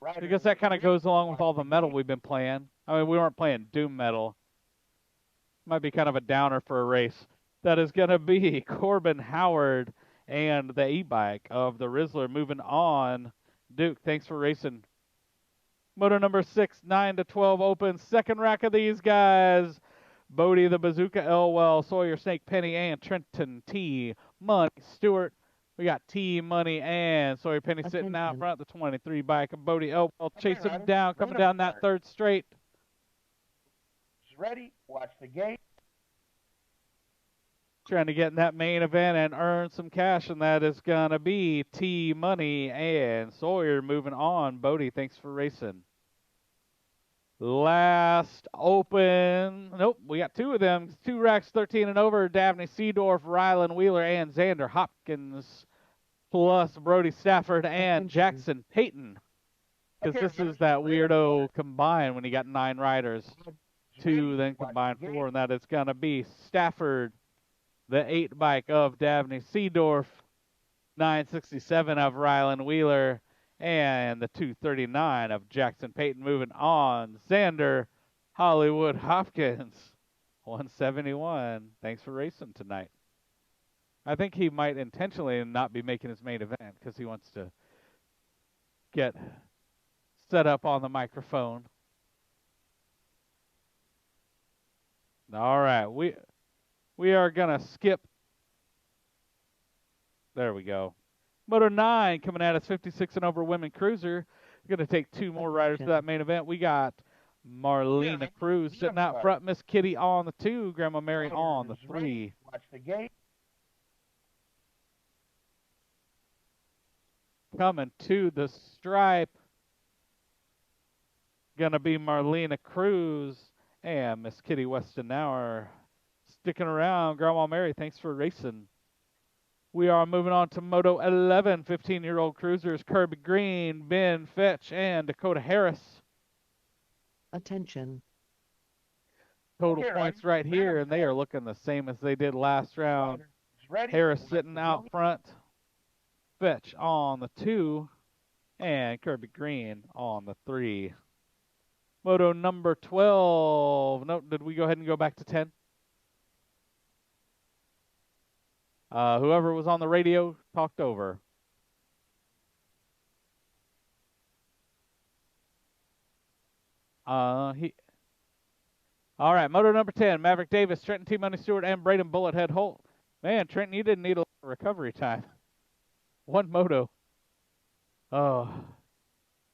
[SPEAKER 2] I
[SPEAKER 4] Riders
[SPEAKER 2] guess that kind of
[SPEAKER 4] ready,
[SPEAKER 2] goes along with all the
[SPEAKER 4] watch
[SPEAKER 2] metal
[SPEAKER 4] gate.
[SPEAKER 2] we've been playing. I mean, we weren't playing Doom metal. Might be kind of a downer for a race. That is going to be Corbin Howard and the e-bike of the Rizzler moving on. Duke, thanks for racing. Moto number 6, 9 to 12 open. Second rack of these guys. Bodie the Bazooka Elwell, Sawyer Snake Penny, and Trenton T. Money Stewart. We got T Money and Sawyer Penny sitting out
[SPEAKER 3] Attention.
[SPEAKER 2] front. The 23 bike of Bodie Elwell
[SPEAKER 4] Okay,
[SPEAKER 2] chasing him
[SPEAKER 4] riders,
[SPEAKER 2] down, coming
[SPEAKER 4] random
[SPEAKER 2] down that
[SPEAKER 4] start.
[SPEAKER 2] third straight.
[SPEAKER 4] Ready, watch the gate.
[SPEAKER 2] Trying to get in that main event and earn some cash, and that is going to be T Money and Sawyer moving on. Bodie, thanks for racing. Last open. Nope, we got 2 of them. 2 racks, 13 and over. Dabney Seedorf, Rylan Wheeler, and Xander Hopkins, plus Brody Stafford and
[SPEAKER 3] Attention.
[SPEAKER 2] Jackson Payton. Because
[SPEAKER 4] Okay,
[SPEAKER 2] this
[SPEAKER 4] riders,
[SPEAKER 2] is that
[SPEAKER 4] random
[SPEAKER 2] weirdo
[SPEAKER 4] start.
[SPEAKER 2] combined when you got 9 riders.
[SPEAKER 4] Riders
[SPEAKER 2] 2,
[SPEAKER 4] ready,
[SPEAKER 2] then
[SPEAKER 4] watch
[SPEAKER 2] combined
[SPEAKER 4] the
[SPEAKER 2] 4,
[SPEAKER 4] gate.
[SPEAKER 2] and that is going to be Stafford, the 8 bike of Dabney Seedorf, 967 of Rylan Wheeler, and the 239 of Jackson Payton moving on. Xander Hollywood Hopkins, 171. Thanks for racing tonight. I think he might intentionally not be making his main event because he wants to get set up on the microphone. All right, we are gonna skip. There we go. Moto 9 coming at us, 56 and over women cruiser. We're going to take 2 more riders to that main event. We got Marlena Cruz sitting out front, Miss Kitty on the 2, Grandma Mary on the
[SPEAKER 4] Riders ready,
[SPEAKER 2] 3.
[SPEAKER 4] watch the gate.
[SPEAKER 2] Coming to the stripe, going to be Marlena Cruz and Miss Kitty Westenauer sticking around. Grandma Mary, thanks for racing. We are moving on to Moto 11, 15-year-old cruisers, Kirby Green, Ben Fetch, and Dakota Harris.
[SPEAKER 3] Attention.
[SPEAKER 2] Total
[SPEAKER 4] Okay,
[SPEAKER 2] points
[SPEAKER 4] riders,
[SPEAKER 2] right here,
[SPEAKER 4] random
[SPEAKER 2] and they are looking the same as they did last round.
[SPEAKER 4] Riders ready,
[SPEAKER 2] Harris
[SPEAKER 4] watch
[SPEAKER 2] sitting
[SPEAKER 4] the
[SPEAKER 2] out
[SPEAKER 4] gate.
[SPEAKER 2] front, Fetch on the 2, and Kirby Green on the 3. Moto number 12. Nope, did we go ahead and go back to 10? Whoever was on the radio talked over. All right, moto number 10, Maverick Davis, Trenton T. Money Stewart, and Braden Bullethead Holt. Man, Trenton, you didn't need a lot of recovery time. 1 moto. Oh,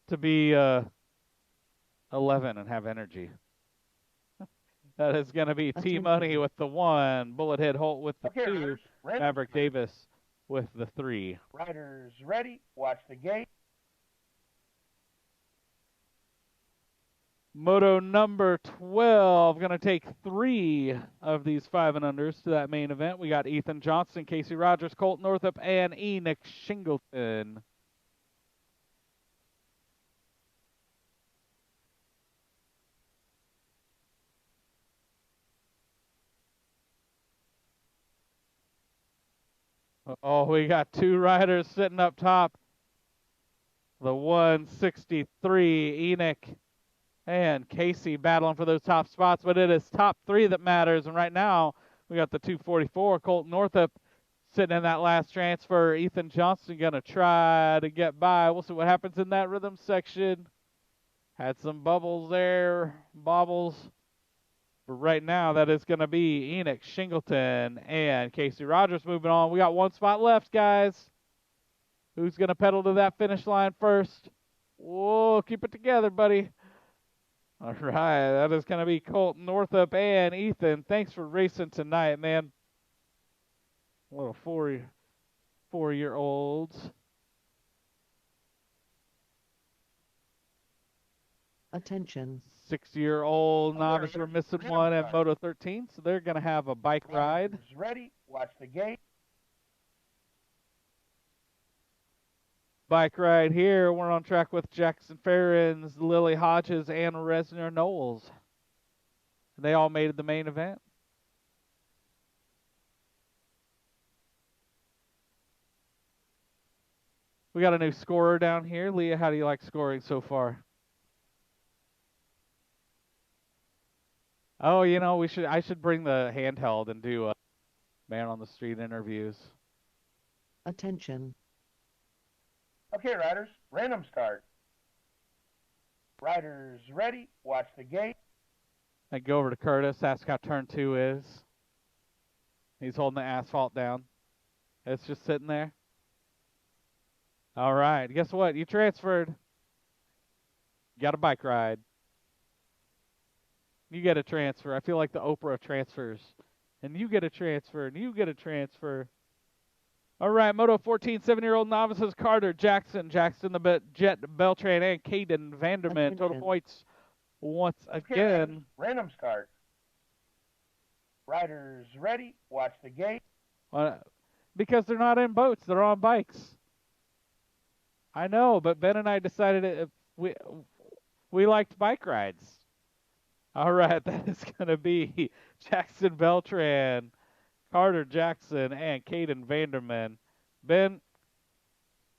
[SPEAKER 2] to be 11 and have energy. That is going to be T Money with the 1, Bullethead Holt with the
[SPEAKER 4] Okay,
[SPEAKER 2] 2,
[SPEAKER 4] riders, random
[SPEAKER 2] Maverick
[SPEAKER 4] start.
[SPEAKER 2] Davis with the 3.
[SPEAKER 4] Riders ready, watch the gate.
[SPEAKER 2] Moto number 12, going to take 3 of these 5 and unders to that main event. We got Ethan Johnson, Casey Rogers, Colt Northup, and Enoch Shingleton. Oh, we got two riders sitting up top. The 163, Enoch and Casey battling for those top spots, but it is top three that matters. And right now, we got the 244, Colton Northup, sitting in that last transfer. Ethan Johnson going to try to get by. We'll see what happens in that rhythm section. Had some bubbles there, bobbles. But right now, that is going to be Enoch Shingleton and Casey Rogers moving on. We got one spot left, guys. Who's going to pedal to that finish line first? Whoa, keep it together, buddy. All right, that is going to be Colton Northup and Ethan. Thanks for racing tonight, man. Little four-year-olds.
[SPEAKER 3] Attention.
[SPEAKER 2] 6-year-old novice are missing one at Moto 13, so they're going to have a bike ride.
[SPEAKER 4] Ready, watch the gate.
[SPEAKER 2] Bike ride here. We're on track with Jackson Ferrens, Lily Hodges, and Resner Knowles. They all made the main event. We got a new scorer down here. Leah, how do you like scoring so far? Oh, you know, I should bring the handheld and do man on the street interviews.
[SPEAKER 3] Attention.
[SPEAKER 4] Okay, riders, random start. Riders ready, watch the gate.
[SPEAKER 2] I go over to Curtis, ask how turn 2 is. He's holding the asphalt down. It's just sitting there. All right, guess what? You transferred. You got a bike ride. You get a transfer. I feel like the Oprah of transfers. And you get a transfer, and you get a transfer. All right, Moto 14, 7-year-old novices, Carter Jackson, Jet Beltran, and Caden Vanderman. Total points once again.
[SPEAKER 4] Riders, random start. Riders ready, watch the gate.
[SPEAKER 2] Because they're not in boats, they're on bikes. I know, but Ben and I decided we liked bike rides. All right, that is going to be Jackson Beltran, Carter Jackson, and Caden Vanderman. Ben,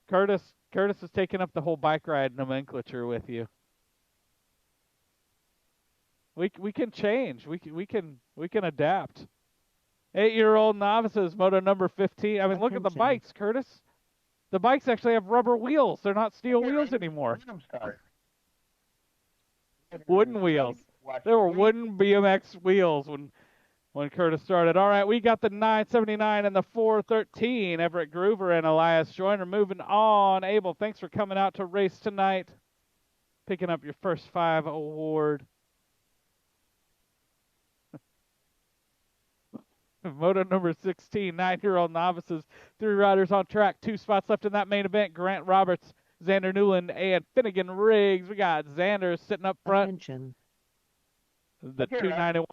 [SPEAKER 2] Curtis is taking up the whole bike ride nomenclature with you. We can change. We can adapt. 8-year-old novices, moto number 15. I mean, look at the bikes, Curtis. The bikes actually have rubber wheels. They're not steel wheels anymore. Wooden wheels. There were wooden BMX wheels when Curtis started. All right, we got the 979 and the 413. Everett Groover and Elias Joyner moving on. Abel, thanks for coming out to race tonight. Picking up your first 5 award. Moto number 16, 9-year-old novices. 3 riders on track. 2 spots left in that main event. Grant Roberts, Xander Newland, and Finnegan Riggs. We got Xander sitting up front.
[SPEAKER 3] Attention.
[SPEAKER 2] The 291,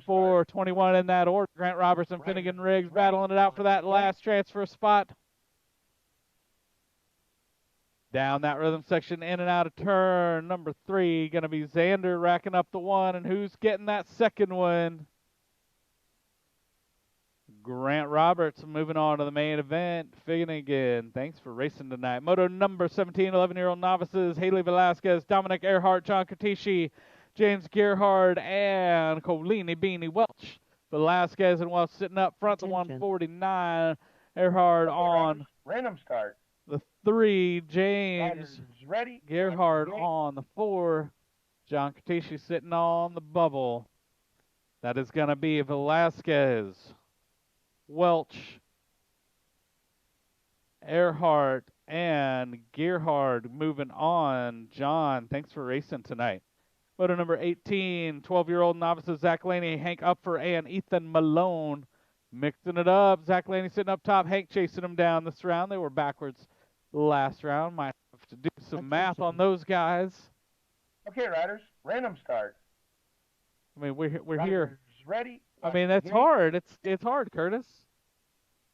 [SPEAKER 2] 421 in that order. Grant Roberts and Finnegan Riggs battling it out for that last transfer spot. Down that rhythm section, in and out of turn number 3. Going to be Xander racking up the 1. And who's getting that second one? Grant Roberts moving on to the main event. Finnegan, thanks for racing tonight. Moto number 17, 11-year-old novices. Haley Velasquez, Dominic Earhart, John Katishi, James Gerhard, and Colini Beanie Welch. Velasquez and Welch sitting up front, the 149. Earhart on
[SPEAKER 4] random start.
[SPEAKER 2] The 3. James
[SPEAKER 4] ready.
[SPEAKER 2] Gerhard on the 4. John Katishi sitting on the bubble. That is going to be Velasquez, Welch, Earhart, and Gerhard moving on. John, thanks for racing tonight. Moto number 18, 12-year-old novices, Zach Laney, Hank Upfer, and Ethan Malone mixing it up. Zach Laney sitting up top, Hank chasing him down this round. They were backwards last round. Might have to do some math on those guys.
[SPEAKER 4] Okay, riders, random start.
[SPEAKER 2] I mean, we're
[SPEAKER 4] riders
[SPEAKER 2] here.
[SPEAKER 4] Ready.
[SPEAKER 2] I mean, that's hard. It's hard, Curtis.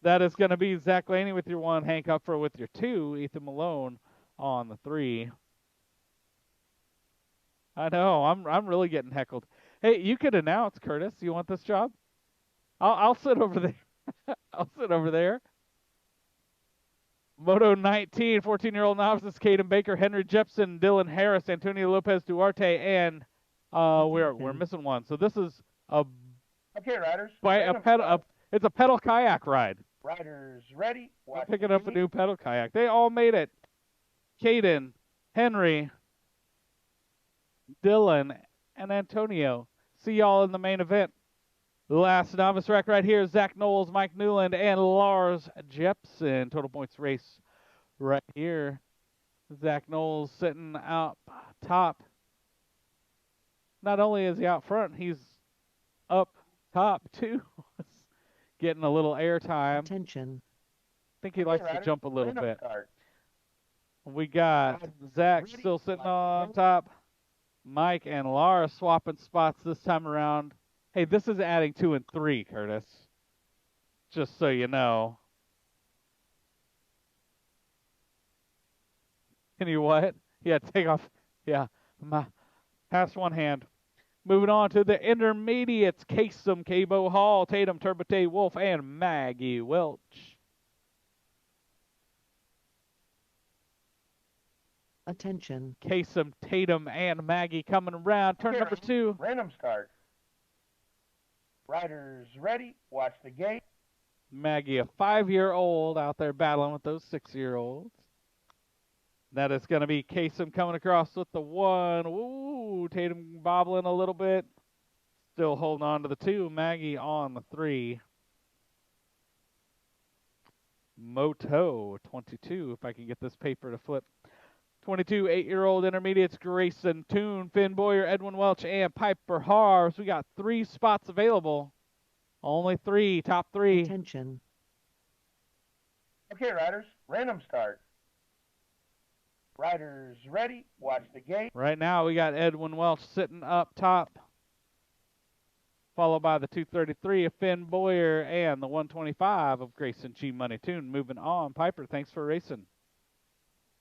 [SPEAKER 2] That is going to be Zach Laney with your 1, Hank Upfer with your 2, Ethan Malone on the 3. I know, I'm really getting heckled. Hey, you could announce, Curtis. You want this job? I'll sit over there. I'll sit over there. Moto 19, 14-year-old novices, Caden Baker, Henry Jepson, Dylan Harris, Antonio Lopez Duarte, and we're missing one. So this is
[SPEAKER 4] Okay, riders.
[SPEAKER 2] a
[SPEAKER 4] Random
[SPEAKER 2] pedal.
[SPEAKER 4] start.
[SPEAKER 2] It's a pedal kayak ride.
[SPEAKER 4] Riders ready.
[SPEAKER 2] We're
[SPEAKER 4] Watch
[SPEAKER 2] picking
[SPEAKER 4] the
[SPEAKER 2] up a
[SPEAKER 4] gate.
[SPEAKER 2] new pedal kayak. They all made it. Caden, Henry, Dylan, and Antonio. See y'all in the main event. The last novice rack right here is Zach Knowles, Mike Newland, and Lars Jepson. Total points race right here. Zach Knowles sitting out top. Not only is he out front, he's up top too. Getting a little air time.
[SPEAKER 3] Attention.
[SPEAKER 2] I think he
[SPEAKER 4] Okay,
[SPEAKER 2] likes to
[SPEAKER 4] riders.
[SPEAKER 2] jump a little
[SPEAKER 4] Random
[SPEAKER 2] bit.
[SPEAKER 4] start.
[SPEAKER 2] We got Zach
[SPEAKER 4] Ready.
[SPEAKER 2] still sitting
[SPEAKER 4] Watch
[SPEAKER 2] on
[SPEAKER 4] the gate.
[SPEAKER 2] top. Mike and Laura swapping spots this time around. Hey, this is adding 2 and 3, Curtis. Just so you know. Can you what? Yeah, take off. Yeah, pass one hand. Moving on to the intermediates. Kasem, Cabo Hall, Tatum, Turbate, Wolf, and Maggie Welch.
[SPEAKER 3] Attention.
[SPEAKER 2] Kasem, Tatum, and Maggie coming around. Turn
[SPEAKER 4] Okay,
[SPEAKER 2] number
[SPEAKER 4] riders.
[SPEAKER 2] 2.
[SPEAKER 4] Random start. Riders ready. Watch the gate.
[SPEAKER 2] Maggie, a 5-year-old out there battling with those 6-year-olds. That is going to be Kasem coming across with the 1. Ooh, Tatum bobbling a little bit. Still holding on to the 2. Maggie on the 3. Moto 22, if I can get this paper to flip. 22, 8-year-old intermediates, Grayson Toon, Finn Boyer, Edwin Welch, and Piper Harves. We got 3 spots available. Only 3, top 3.
[SPEAKER 3] Attention.
[SPEAKER 4] Okay, riders. Random start. Riders ready. Watch the gate.
[SPEAKER 2] Right now we got Edwin Welch sitting up top, followed by the 233 of Finn Boyer and the 125 of Grayson G Money Toon. Moving on, Piper, thanks for racing.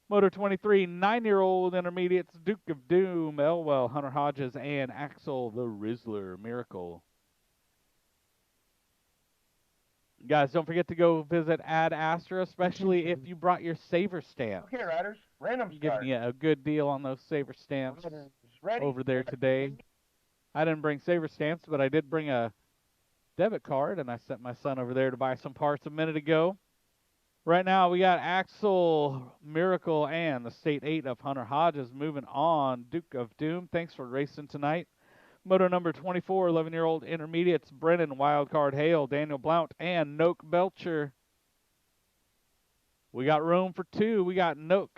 [SPEAKER 2] Motor 23, 9-year-old intermediates, Duke of Doom, Elwell, Hunter Hodges, and Axel the Rizzler Miracle. Guys, don't forget to go visit Ad Astra, especially if you brought your Saver stamps.
[SPEAKER 4] Okay, riders. Random
[SPEAKER 2] I'm
[SPEAKER 4] start.
[SPEAKER 2] giving you a good deal on those Saver stamps
[SPEAKER 4] Riders ready.
[SPEAKER 2] over there
[SPEAKER 4] Watch the
[SPEAKER 2] today.
[SPEAKER 4] gate.
[SPEAKER 2] I didn't bring Saver stamps, but I did bring a debit card, and I sent my son over there to buy some parts a minute ago. Right now, we got Axel Miracle and the State 8 of Hunter Hodges moving on. Duke of Doom, thanks for racing tonight. Moto number 24, 11-year-old intermediates, Brennan, Wildcard Hale, Daniel Blount, and Noak Belcher. We got room for 2. We got Noak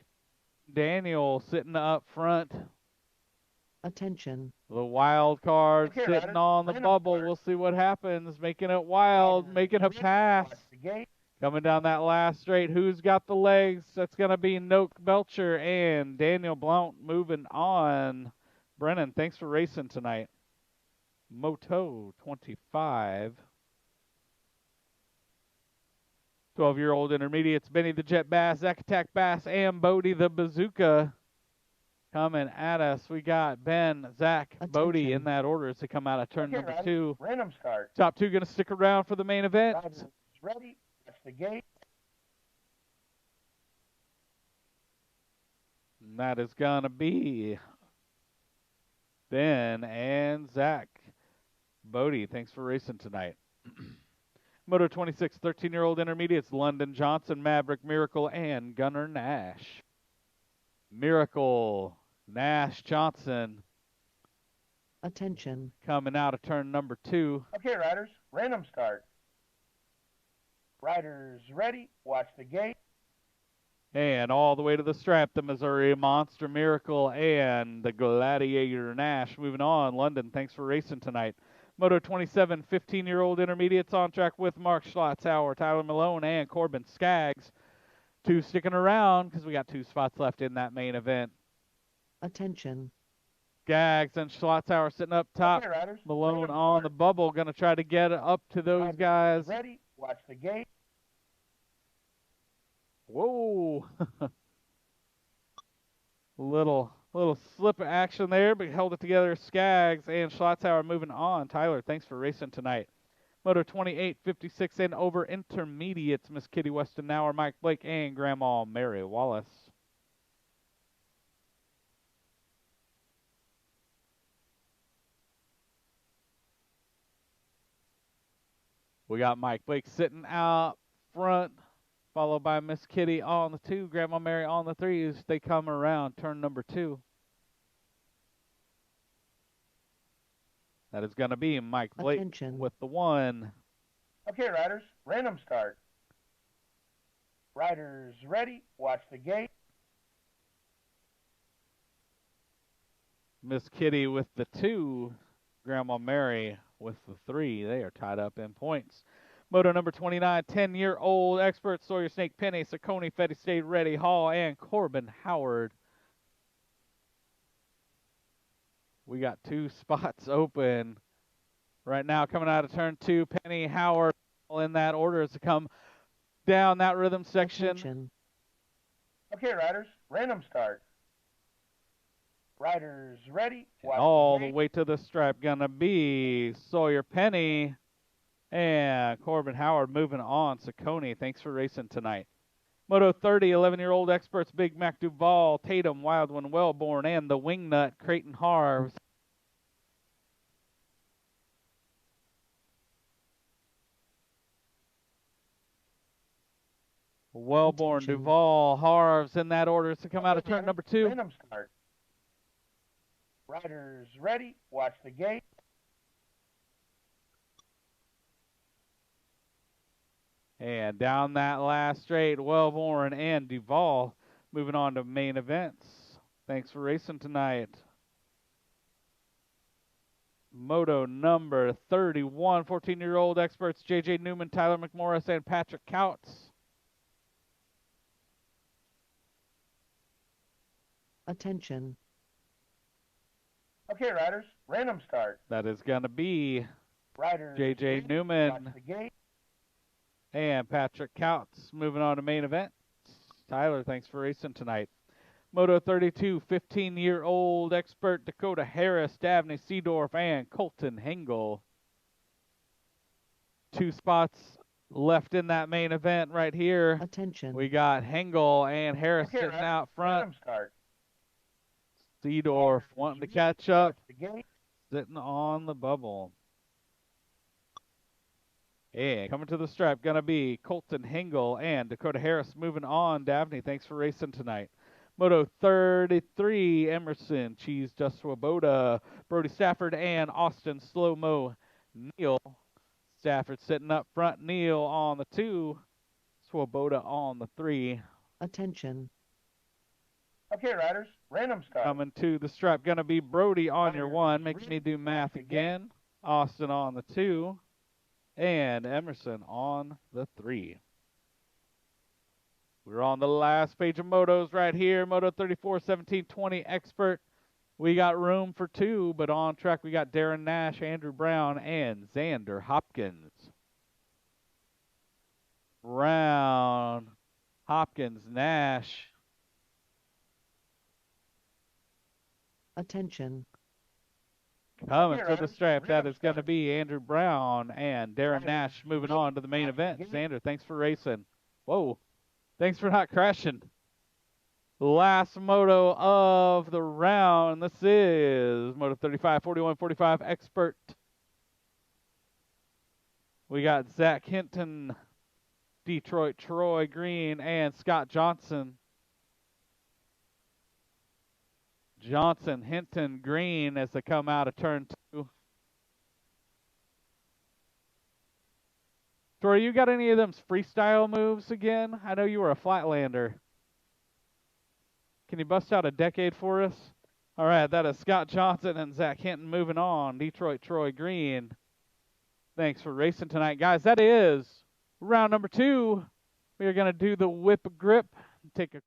[SPEAKER 2] Daniel sitting up front.
[SPEAKER 3] Attention.
[SPEAKER 2] The wild card
[SPEAKER 4] Okay,
[SPEAKER 2] sitting
[SPEAKER 4] riders.
[SPEAKER 2] on the
[SPEAKER 4] Random
[SPEAKER 2] bubble.
[SPEAKER 4] start.
[SPEAKER 2] We'll see what happens. Making it wild,
[SPEAKER 4] Riders
[SPEAKER 2] making a
[SPEAKER 4] ready.
[SPEAKER 2] pass.
[SPEAKER 4] Watch the gate.
[SPEAKER 2] Coming down that last straight. Who's got the legs? That's going to be Noak Belcher and Daniel Blount moving on. Brennan, thanks for racing tonight. Moto 25. 12-year-old intermediates, Benny the Jet Bass, Zach Attack Bass, and Bodie the Bazooka coming at us. We got Ben, Zach, Bodie in that order as they come out of turn
[SPEAKER 4] Okay,
[SPEAKER 2] number
[SPEAKER 4] riders.
[SPEAKER 2] 2.
[SPEAKER 4] Random start.
[SPEAKER 2] Top 2 going to stick around for the main event.
[SPEAKER 4] Riders ready. Watch the gate.
[SPEAKER 2] And that is going to be Ben and Zach. Bodie, thanks for racing tonight. Moto 26, 13-year-old intermediates, London Johnson, Maverick Miracle, and Gunnar Nash. Miracle, Nash, Johnson
[SPEAKER 3] Attention.
[SPEAKER 2] coming out of turn number 2.
[SPEAKER 4] Okay, riders. Random start. Riders ready. Watch the gate.
[SPEAKER 2] And all the way to the stripe, the Missouri Monster Miracle and the Gladiator Nash. Moving on, London, thanks for racing tonight. Moto 27, 15-year-old intermediates on track with Mark Schlotzauer, Tyler Malone, and Corbin Skaggs. 2 sticking around because we got 2 spots left in that main event.
[SPEAKER 3] Attention.
[SPEAKER 2] Skaggs and Schlotzauer sitting up top.
[SPEAKER 4] Okay, riders.
[SPEAKER 2] Malone
[SPEAKER 4] Random
[SPEAKER 2] on the
[SPEAKER 4] start.
[SPEAKER 2] bubble, going to try to get up to those
[SPEAKER 4] Riders
[SPEAKER 2] guys.
[SPEAKER 4] ready. Watch the gate.
[SPEAKER 2] Whoa. little slip of action there, but held it together. Skaggs and Schlotzauer moving on. Tyler, thanks for racing tonight. Moto 28, 56 and over intermediates, Miss Kitty Westenauer, Mike Blake, and Grandma Mary Wallace. We got Mike Blake sitting out front, followed by Miss Kitty on the 2, Grandma Mary on the 3 as they come around turn number 2. That is going to be Mike Blake
[SPEAKER 3] Attention.
[SPEAKER 2] with the 1.
[SPEAKER 4] Okay, riders, random start. Riders ready, watch the gate.
[SPEAKER 2] Miss Kitty with the 2, Grandma Mary with the 3. They are tied up in points. Moto number 29, 10-year-old expert Sawyer Snake Penny, Saucony, Fetty State Ready, Hall, and Corbin Howard. We got 2 spots open right now coming out of turn 2. Penny, Howard, all in that order as to come down that rhythm section.
[SPEAKER 3] Attention.
[SPEAKER 4] Okay, riders, random start. Riders ready, watch
[SPEAKER 2] All
[SPEAKER 4] the
[SPEAKER 2] the
[SPEAKER 4] gate.
[SPEAKER 2] way to the stripe gonna be Sawyer Penny and Corbin Howard moving on. Saucony, thanks for racing tonight. Moto 30, 11-year-old experts Big Mac Duval, Tatum, Wild One, Wellborn, and the Wingnut, Creighton Harves. Wellborn,
[SPEAKER 3] Attention.
[SPEAKER 2] Duval, Harves in that order to come out of
[SPEAKER 4] Okay,
[SPEAKER 2] turn
[SPEAKER 4] riders,
[SPEAKER 2] number 2.
[SPEAKER 4] Random start. Riders ready, watch the gate.
[SPEAKER 2] And down that last straight, Wellborn and Duval moving on to main events. Thanks for racing tonight. Moto number 31, 14-year-old experts J.J. Newman, Tyler McMorris, and Patrick Couts.
[SPEAKER 3] Attention.
[SPEAKER 4] Okay, riders, random start.
[SPEAKER 2] That is going to be
[SPEAKER 4] Riders
[SPEAKER 2] J.J.
[SPEAKER 4] ready,
[SPEAKER 2] Newman
[SPEAKER 4] watch the gate.
[SPEAKER 2] and Patrick Couts moving on to main event. Tyler, thanks for racing tonight. Moto 32, 15-year-old expert Dakota Harris, Dabney Seedorf, and Colton Hengel. 2 spots left in that main event right here.
[SPEAKER 3] Attention.
[SPEAKER 2] We got Hengel and Harris
[SPEAKER 4] Okay,
[SPEAKER 2] sitting
[SPEAKER 4] riders,
[SPEAKER 2] out front.
[SPEAKER 4] random start.
[SPEAKER 2] Seedorf
[SPEAKER 4] Riders
[SPEAKER 2] wanting to
[SPEAKER 4] ready,
[SPEAKER 2] catch up,
[SPEAKER 4] watch the gate.
[SPEAKER 2] sitting on the bubble. And coming to the stripe, gonna be Colton Hengel and Dakota Harris moving on. Dabney, thanks for racing tonight. Moto 33, Emerson, Cheese Just Swoboda, Brody Stafford, and Austin Slow Mo Neal. Stafford sitting up front, Neal on the 2, Swoboda on the 3.
[SPEAKER 3] Attention.
[SPEAKER 4] Okay, riders, random start.
[SPEAKER 2] Coming to the stripe, gonna be Brody on your
[SPEAKER 4] Riders
[SPEAKER 2] 1, making
[SPEAKER 4] ready,
[SPEAKER 2] me do math
[SPEAKER 4] watch the gate.
[SPEAKER 2] again. Austin on the 2, and Emerson on the 3. We're on the last page of motos right here. Moto 34, 17, 20 expert. We got room for 2, but on track we got Darren Nash, Andrew Brown, and Xander Hopkins. Brown, Hopkins, Nash.
[SPEAKER 3] Attention.
[SPEAKER 2] Coming
[SPEAKER 4] Okay,
[SPEAKER 2] to the
[SPEAKER 4] riders,
[SPEAKER 2] stripe, that
[SPEAKER 4] random
[SPEAKER 2] is going to
[SPEAKER 4] start.
[SPEAKER 2] be Andrew Brown and Darren
[SPEAKER 4] Riders
[SPEAKER 2] Nash moving
[SPEAKER 4] ready,
[SPEAKER 2] on to the main
[SPEAKER 4] watch the
[SPEAKER 2] event.
[SPEAKER 4] gate.
[SPEAKER 2] Xander, thanks for racing. Whoa, thanks for not crashing. Last moto of the round. This is Moto 35, 41, 45 expert. We got Zach Hinton, Detroit, Troy Green, and Scott Johnson. Johnson, Hinton, Green as they come out of turn 2. Troy, you got any of them freestyle moves again? I know you were a flatlander. Can you bust out a decade for us? All right, that is Scott Johnson and Zach Hinton moving on. Detroit, Troy Green. Thanks for racing tonight, guys. That is round number 2. We are going to do the whip grip. Take a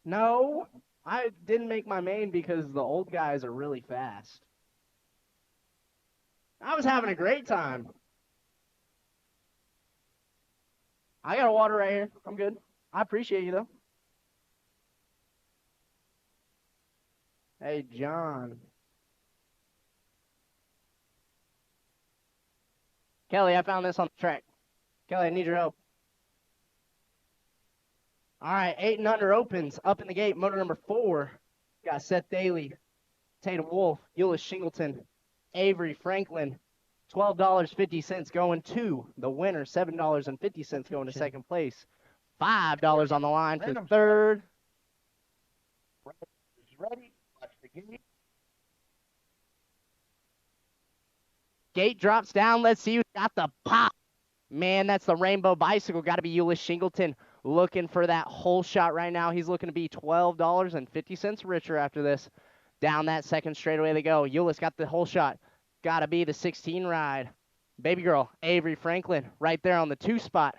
[SPEAKER 5] No, I didn't make my main because the old guys are really fast. I was having a great time. I got a water right here. I'm good. I appreciate you, though. Hey, John. Kelly, I found this on the track. Kelly, I need your help. All right, 8 and under opens. Up in the gate, motor number 4. Got Seth Daly, Tatum Wolf, Euless Shingleton, Avery Franklin. $12.50 going to the winner. $7.50 going to second place. $5 on the line for
[SPEAKER 4] Random
[SPEAKER 5] third.
[SPEAKER 4] Is ready. Watch the gate.
[SPEAKER 5] Gate drops down. Let's see who's got the pop. Man, that's the Rainbow Bicycle. Got to be Euless Shingleton looking for that whole shot right now. He's looking to be $12.50 richer after this. Down that second straightaway they go. Euless got the whole shot. Got to be the 16 ride. Baby girl, Avery Franklin, right there on the 2 spot.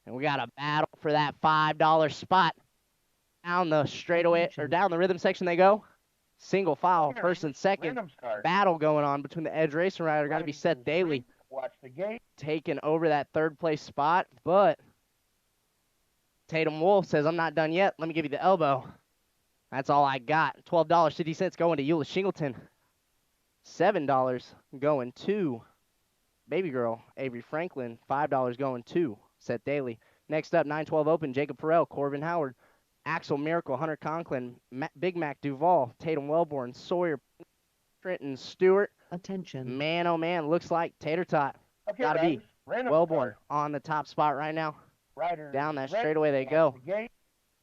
[SPEAKER 5] And we got a battle for that $5 spot. Down the straightaway, or down the rhythm section they go. Single file, first and second.
[SPEAKER 4] Random start.
[SPEAKER 5] Battle going on between the Edge Racer rider. Got to be Seth Daly.
[SPEAKER 4] Watch the gate.
[SPEAKER 5] Taking over that third place spot, but Tatum Wolf says, I'm not done yet. Let me give you the elbow. That's all I got. $12.50 going to Euless Shingleton. $7 going to Baby Girl, Avery Franklin. $5 going to Seth Daly. Next up, 912 Open, Jacob Farrell, Corbin Howard, Axel Miracle, Hunter Conklin, Big Mac Duval, Tatum Wellborn, Sawyer, Trenton Stewart.
[SPEAKER 3] Attention.
[SPEAKER 5] Man, oh man, looks like Tater Tot.
[SPEAKER 4] Okay,
[SPEAKER 5] Gotta be
[SPEAKER 4] riders, random
[SPEAKER 5] Wellborn
[SPEAKER 4] start.
[SPEAKER 5] on the top spot right now.
[SPEAKER 4] Riders
[SPEAKER 5] Down that
[SPEAKER 4] ready.
[SPEAKER 5] straightaway they
[SPEAKER 4] Watch
[SPEAKER 5] go.
[SPEAKER 4] the gate.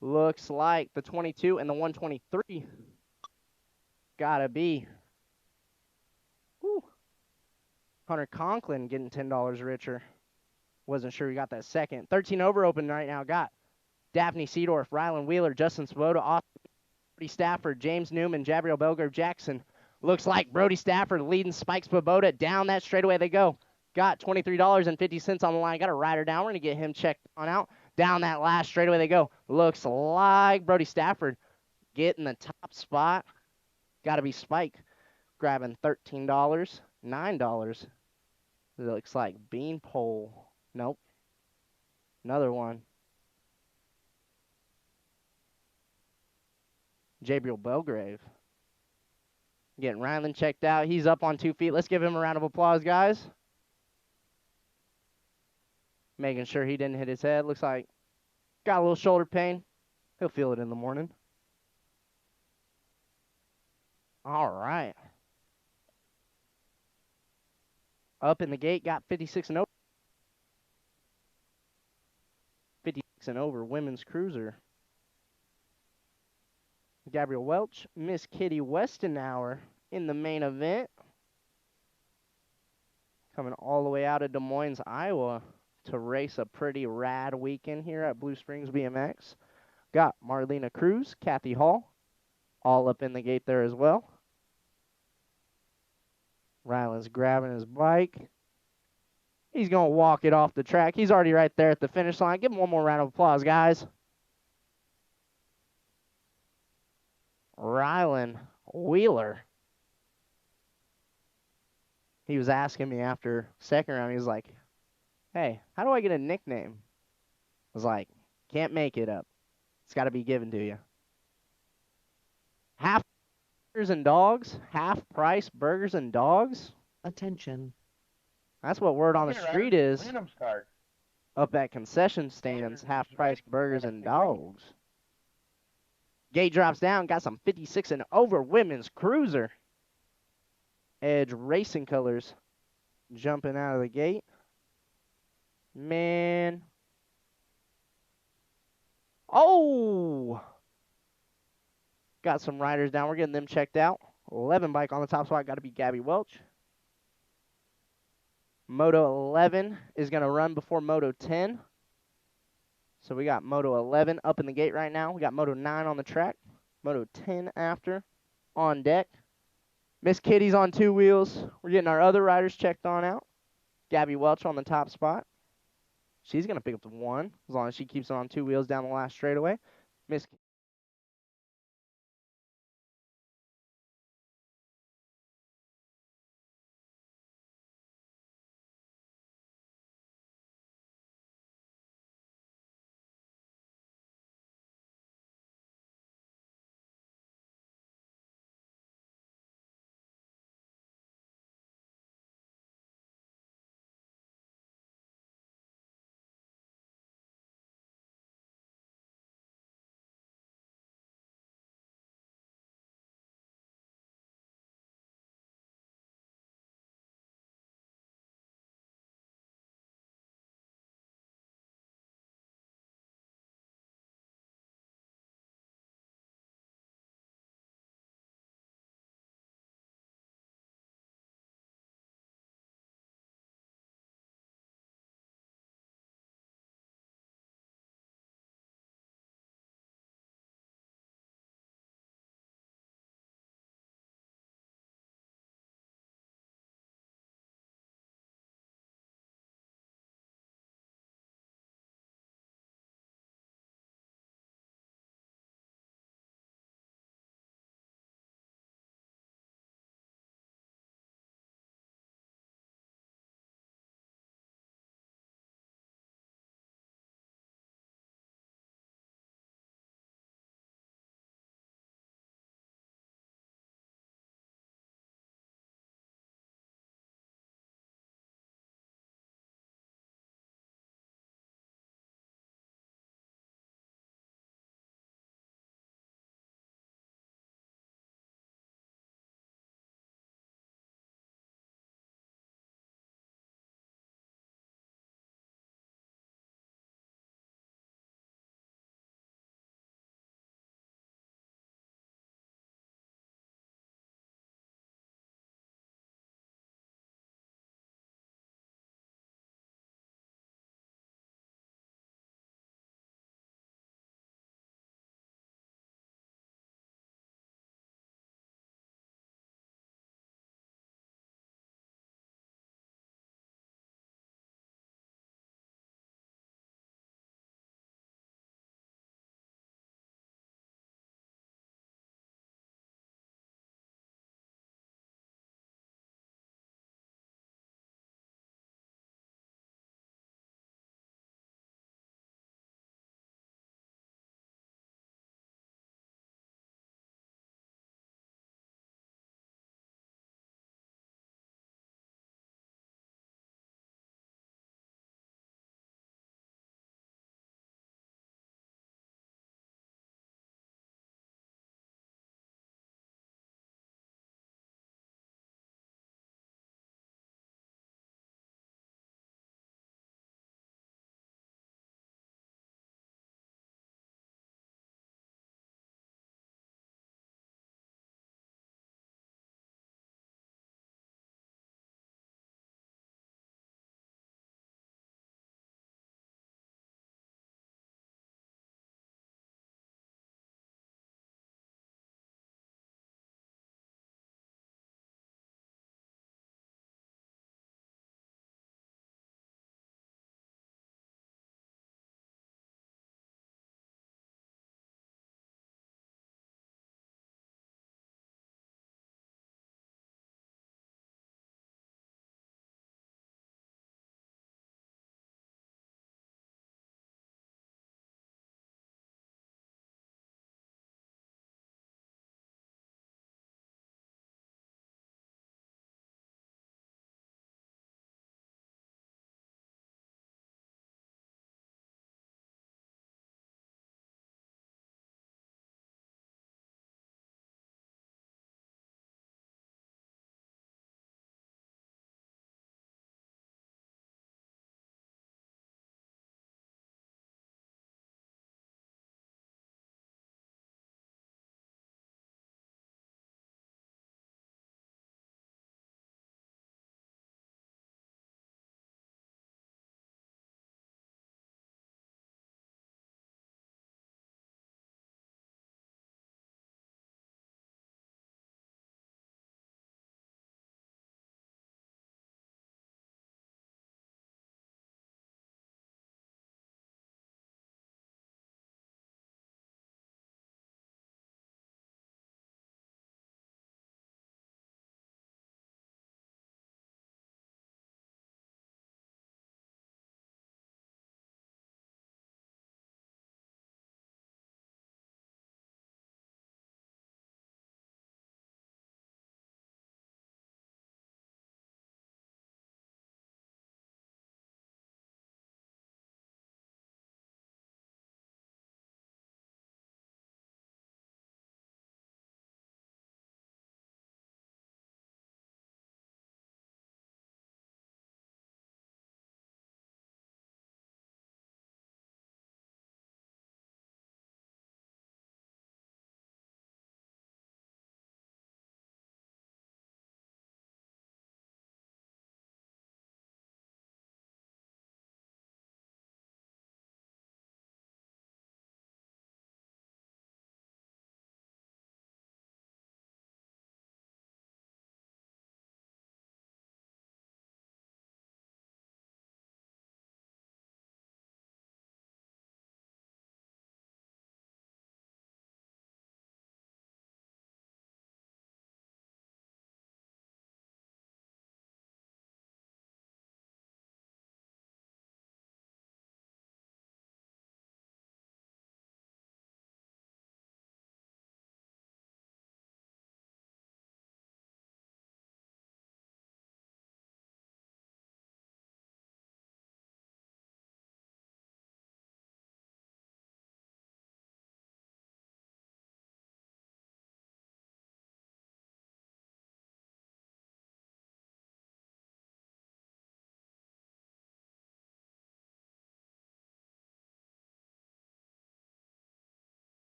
[SPEAKER 5] Looks like the 22 and the 123. Gotta be. Whew. Hunter Conklin getting $10 richer. Wasn't sure he got that second. 13 over open right now. Got Daphne Seedorf, Rylan Wheeler, Justin Swoboda, Austin, Brody Stafford, James Newman, Jabriel Belgrave Jackson. Looks like Brody Stafford leading Spike Swoboda. Down that straightaway they go. Got $23.50 on the line. Got a rider down. We're going to get him checked on out. Down that last straightaway they go. Looks like Brody Stafford getting the top spot. Got to be Spike grabbing $13. $9. It looks like Beanpole. Nope. Another one. Jabriel Belgrave. Getting Ryland checked out. He's up on 2 feet. Let's give him a round of applause, guys. Making sure he didn't hit his head. Looks like got a little shoulder pain. He'll feel it in the morning. All right. Up in the gate, got 56 and over. 56 and over, women's cruiser. Gabrielle Welch, Miss Kitty Westenauer in the main event. Coming all the way out of Des Moines, Iowa to race a pretty rad weekend here at Blue Springs BMX. Got Marlena Cruz, Kathy Hall, all up in the gate there as well. Ryland's grabbing his bike. He's going to walk it off the track. He's already right there at the finish line. Give him one more round of applause, guys. Ryland Wheeler. He was asking me after second round, he was like, hey, how do I get a nickname? I was like, can't make it up. It's got to be given to you. Half burgers and dogs? Half price burgers and dogs?
[SPEAKER 3] Attention.
[SPEAKER 5] That's what word on the
[SPEAKER 4] Okay,
[SPEAKER 5] street
[SPEAKER 4] riders,
[SPEAKER 5] is.
[SPEAKER 4] random start.
[SPEAKER 5] Up at concession stands, half price burgers and dogs. Gate drops down, got some 56 and over women's cruiser. Edge Racing colors jumping out of the gate. Man. Oh! Got some riders down. We're getting them checked out. 11 bike on the top spot. Got to be Gabby Welch. Moto 11 is going to run before Moto 10. So we got Moto 11 up in the gate right now. We got Moto 9 on the track. Moto 10 after on deck. Miss Kitty's on 2 wheels. We're getting our other riders checked on out. Gabby Welch on the top spot. She's going to pick up the 1 as long as she keeps it on 2 wheels down the last straightaway. Miss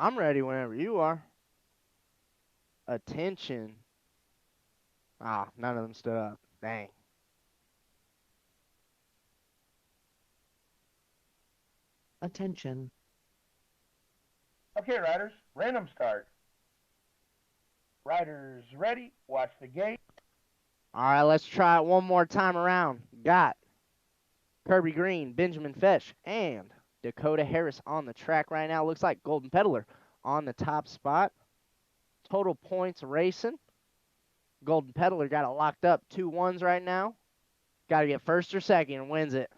[SPEAKER 5] I'm ready whenever you are. Attention. Ah, none of them stood up. Dang.
[SPEAKER 3] Attention.
[SPEAKER 4] Okay, riders, random start. Riders ready, watch the gate.
[SPEAKER 5] All right, let's try it one more time around. Got Kirby Green, Benjamin Fesh, and Dakota Harris on the track right now. Looks like Golden Peddler on the top spot. Total points racing. Golden Peddler got it locked up. 2-1s right now. Got to get first or second, wins it.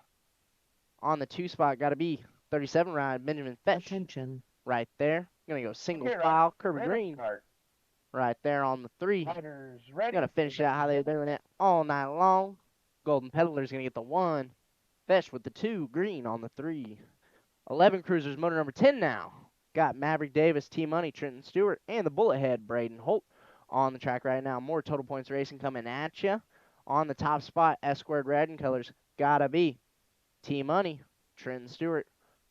[SPEAKER 5] On the 2 spot, got to be 37 ride, Benjamin Fetch.
[SPEAKER 3] Attention.
[SPEAKER 5] Right there. Going to go single
[SPEAKER 4] Okay,
[SPEAKER 5] file,
[SPEAKER 4] riders,
[SPEAKER 5] Kirby
[SPEAKER 4] random
[SPEAKER 5] Green.
[SPEAKER 4] start.
[SPEAKER 5] Right there on the 3.
[SPEAKER 4] Riders ready.
[SPEAKER 5] Going to finish it out how they're doing it all night long. Golden Peddler's going to get the 1. Fetch with the 2. Green on the 3. 11 Cruisers, motor number 10 now. Got Maverick Davis, T-Money, Trenton Stewart, and the Bullethead, Braden Holt on the track right now. More total points racing coming at you. On the top spot, S-squared red and colors, gotta be T-Money, Trenton Stewart.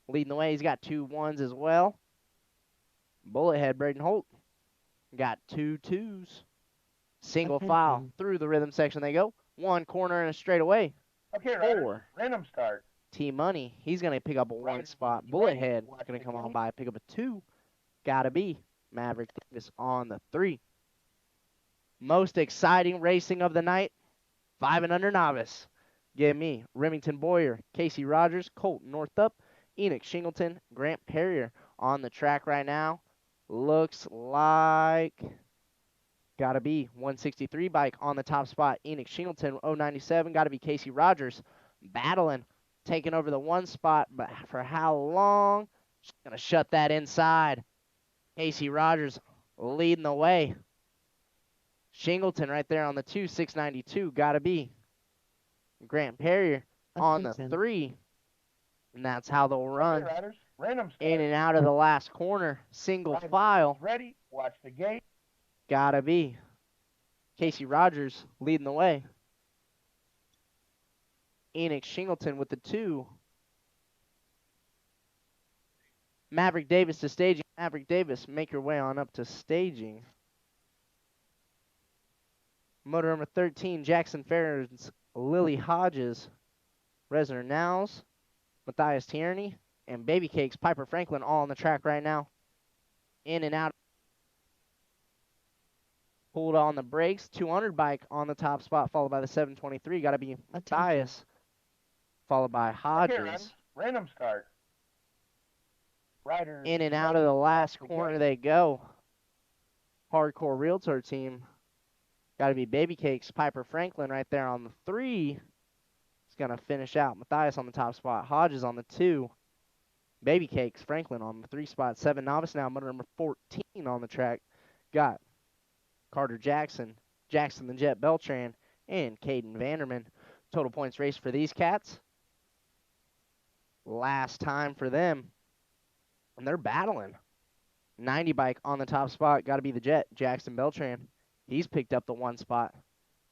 [SPEAKER 5] Leading the way, he's got 2 1s as well. Bullethead, Braden Holt, got 2 2s. Single file
[SPEAKER 3] Attention.
[SPEAKER 5] through the rhythm section they go. 1 corner and a straightaway.
[SPEAKER 4] Okay, riders,
[SPEAKER 5] 4.
[SPEAKER 4] random start.
[SPEAKER 5] T-Money, he's going to pick up a 1
[SPEAKER 4] Riders
[SPEAKER 5] spot.
[SPEAKER 4] ready,
[SPEAKER 5] Bullethead
[SPEAKER 4] watch
[SPEAKER 5] going
[SPEAKER 4] the
[SPEAKER 5] to come on
[SPEAKER 4] gate.
[SPEAKER 5] by, pick up a 2. Gotta be Maverick Davis on the 3. Most exciting racing of the night, 5 and under novice. Give me Remington Boyer, Casey Rogers, Colt Northup, Enoch Shingleton, Grant Perrier on the track right now. Looks like gotta be 163 bike on the top spot. Enoch Shingleton, 097, gotta be Casey Rogers. Battling, taking over the 1 spot, but for how long? She's gonna shut that inside. Casey Rogers leading the way. Shingleton right there on the 2, 692, gotta be Grant Perrier on the
[SPEAKER 3] Attention.
[SPEAKER 5] 3. And that's how they'll run
[SPEAKER 4] Okay, riders, random start.
[SPEAKER 5] in and out of the last corner. Single
[SPEAKER 4] Riders
[SPEAKER 5] file,
[SPEAKER 4] ready, watch the gate.
[SPEAKER 5] gotta be Casey Rogers leading the way. Enoch Shingleton with the 2. Maverick Davis to staging. Maverick Davis, make your way on up to staging. Motor number 13, Jackson Ferris, Lily Hodges, Resner Nows, Matthias Tierney, and Baby Cakes, Piper Franklin, all on the track right now. In and out. Pulled on the brakes. 200 bike on the top spot, followed by the 723. Got to be Matthias, followed by
[SPEAKER 4] Okay,
[SPEAKER 5] Hodges.
[SPEAKER 4] riders, random start. Riders
[SPEAKER 5] In and out
[SPEAKER 4] ready,
[SPEAKER 5] of the last
[SPEAKER 4] watch the
[SPEAKER 5] corner
[SPEAKER 4] gate.
[SPEAKER 5] they go. Hardcore Realtor team. Got to be Baby Cakes, Piper Franklin right there on the 3. He's going to finish out. Matthias on the top spot. Hodges on the 2. Baby Cakes, Franklin on the 3 spot. 7 novice now. Motor number 14 on the track. Got Carter Jackson, Jackson the Jet Beltran, and Caden Vanderman. Total points race for these cats. Last time for them. And they're battling. 90 bike on the top spot. Got to be the Jet, Jackson Beltran. He's picked up the 1 spot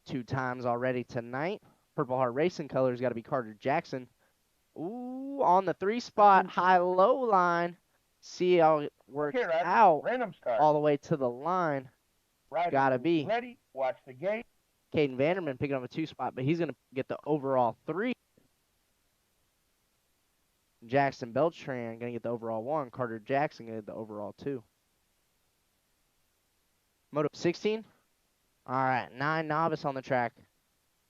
[SPEAKER 5] 2 times already tonight. Purple Heart Racing colors got to be Carter Jackson. Ooh, on the 3 spot, high-low line. See how it works
[SPEAKER 4] Okay, riders,
[SPEAKER 5] out
[SPEAKER 4] random start.
[SPEAKER 5] all the way to the line.
[SPEAKER 4] Riders
[SPEAKER 5] gotta be.
[SPEAKER 4] ready, watch the gate.
[SPEAKER 5] Caden Vanderman picking up a 2 spot, but he's going to get the overall 3. Jackson Beltran going to get the overall 1. Carter Jackson going to get the overall 2. Moto 16. All right, 9 novice on the track.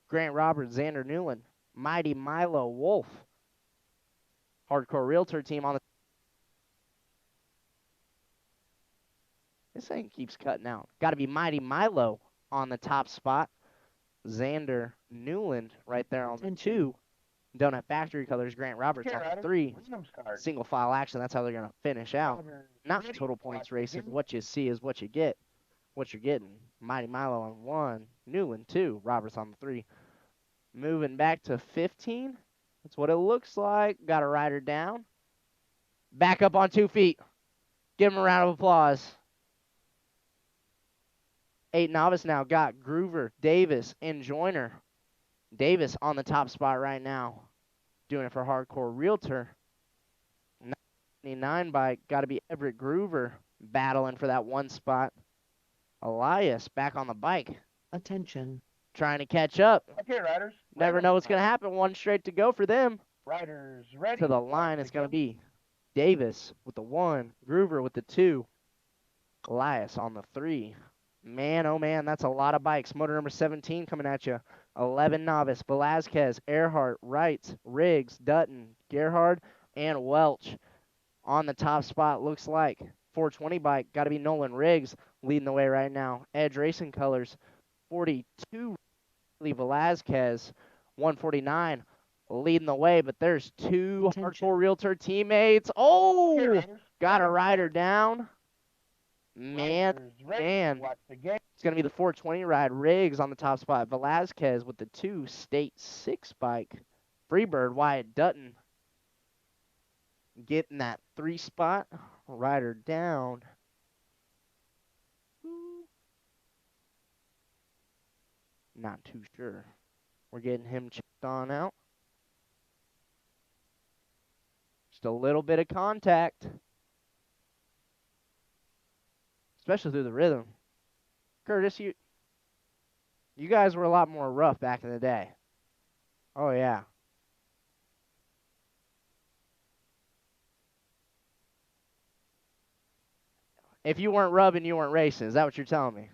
[SPEAKER 5] Grant Roberts, Xander Newland, Mighty Milo Wolf. Hardcore Realtor team on the... This thing keeps cutting out. Got to be Mighty Milo on the top spot. Xander Newland right there on the
[SPEAKER 3] Attention.
[SPEAKER 5] 2. Donut Factory colors, Grant Roberts
[SPEAKER 4] Okay,
[SPEAKER 5] on the
[SPEAKER 4] riders,
[SPEAKER 5] 3.
[SPEAKER 4] random start.
[SPEAKER 5] Single file action, that's how they're going to finish out.
[SPEAKER 4] Riders
[SPEAKER 5] Not
[SPEAKER 4] ready,
[SPEAKER 5] total
[SPEAKER 4] watch
[SPEAKER 5] points
[SPEAKER 4] the
[SPEAKER 5] racing.
[SPEAKER 4] gate.
[SPEAKER 5] What you see is what you get. What you're getting. Mighty Milo on 1. Newland 2. Roberts on the 3. Moving back to 15. That's what it looks like. Got a rider down. Back up on 2 feet. Give him a round of applause. 8 novice now. Got Groover, Davis, and Joyner. Davis on the top spot right now. Doing it for Hardcore Realtor. 29 bike, got to be Everett Groover battling for that one spot. Elias back on the bike,
[SPEAKER 3] Attention.
[SPEAKER 5] trying to catch up.
[SPEAKER 4] Okay, riders.
[SPEAKER 5] Never
[SPEAKER 4] random
[SPEAKER 5] know what's
[SPEAKER 4] start.
[SPEAKER 5] going to happen. One straight to go for them.
[SPEAKER 4] Riders ready.
[SPEAKER 5] To the
[SPEAKER 4] Watch
[SPEAKER 5] line,
[SPEAKER 4] the
[SPEAKER 5] it's going to
[SPEAKER 4] gate.
[SPEAKER 5] be Davis with the 1, Groover with the 2, Elias on the 3. Man, oh man, that's a lot of bikes. Motor number 17 coming at you. 11 Novice, Velazquez, Earhart, Wright, Riggs, Dutton, Gerhard, and Welch. On the top spot, looks like 420 bike, got to be Nolan Riggs leading the way right now. Edge Racing Colors, 42 Velazquez, 149 leading the way, but there's 2
[SPEAKER 3] Attention.
[SPEAKER 5] Hardcore Realtor teammates.
[SPEAKER 4] Okay,
[SPEAKER 5] Oh,
[SPEAKER 4] riders.
[SPEAKER 5] got a
[SPEAKER 4] random
[SPEAKER 5] rider
[SPEAKER 4] start.
[SPEAKER 5] down. Man,
[SPEAKER 4] Riders ready.
[SPEAKER 5] man.
[SPEAKER 4] Watch the gate.
[SPEAKER 5] It's going to be the 420 ride. Riggs on the top spot. Velazquez with the 2 State 6 bike. Freebird, Wyatt Dutton getting that 3 spot. Rider down. Not too sure. We're getting him checked on out. Just a little bit of contact. Especially through the rhythm. Curtis, you guys were a lot more rough back in the day. Oh, yeah. If you weren't rubbing, you weren't racing. Is that what you're telling me?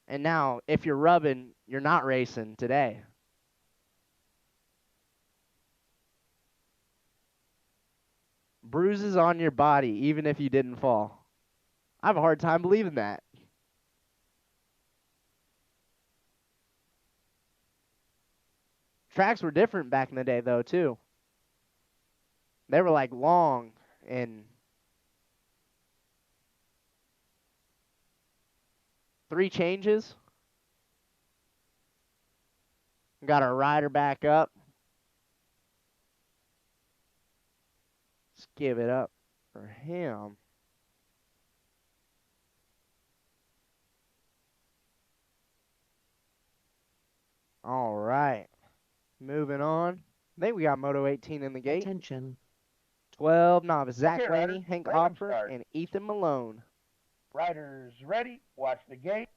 [SPEAKER 5] And now, if you're rubbing, you're not racing today. Bruises on your body, even if you didn't fall. I have a hard time believing that. Tracks were different back in the day, though, too. They were, like, long and 3 changes. Got our rider back up. Let's give it up for him. All right. Moving on. I think we got Moto 18 in the gate.
[SPEAKER 3] Attention.
[SPEAKER 5] 12 Novice. Zach
[SPEAKER 4] Okay,
[SPEAKER 5] Laney,
[SPEAKER 4] riders,
[SPEAKER 5] Hank
[SPEAKER 4] random
[SPEAKER 5] Opfer,
[SPEAKER 4] start.
[SPEAKER 5] and Ethan Malone.
[SPEAKER 4] Riders ready. Watch the gate.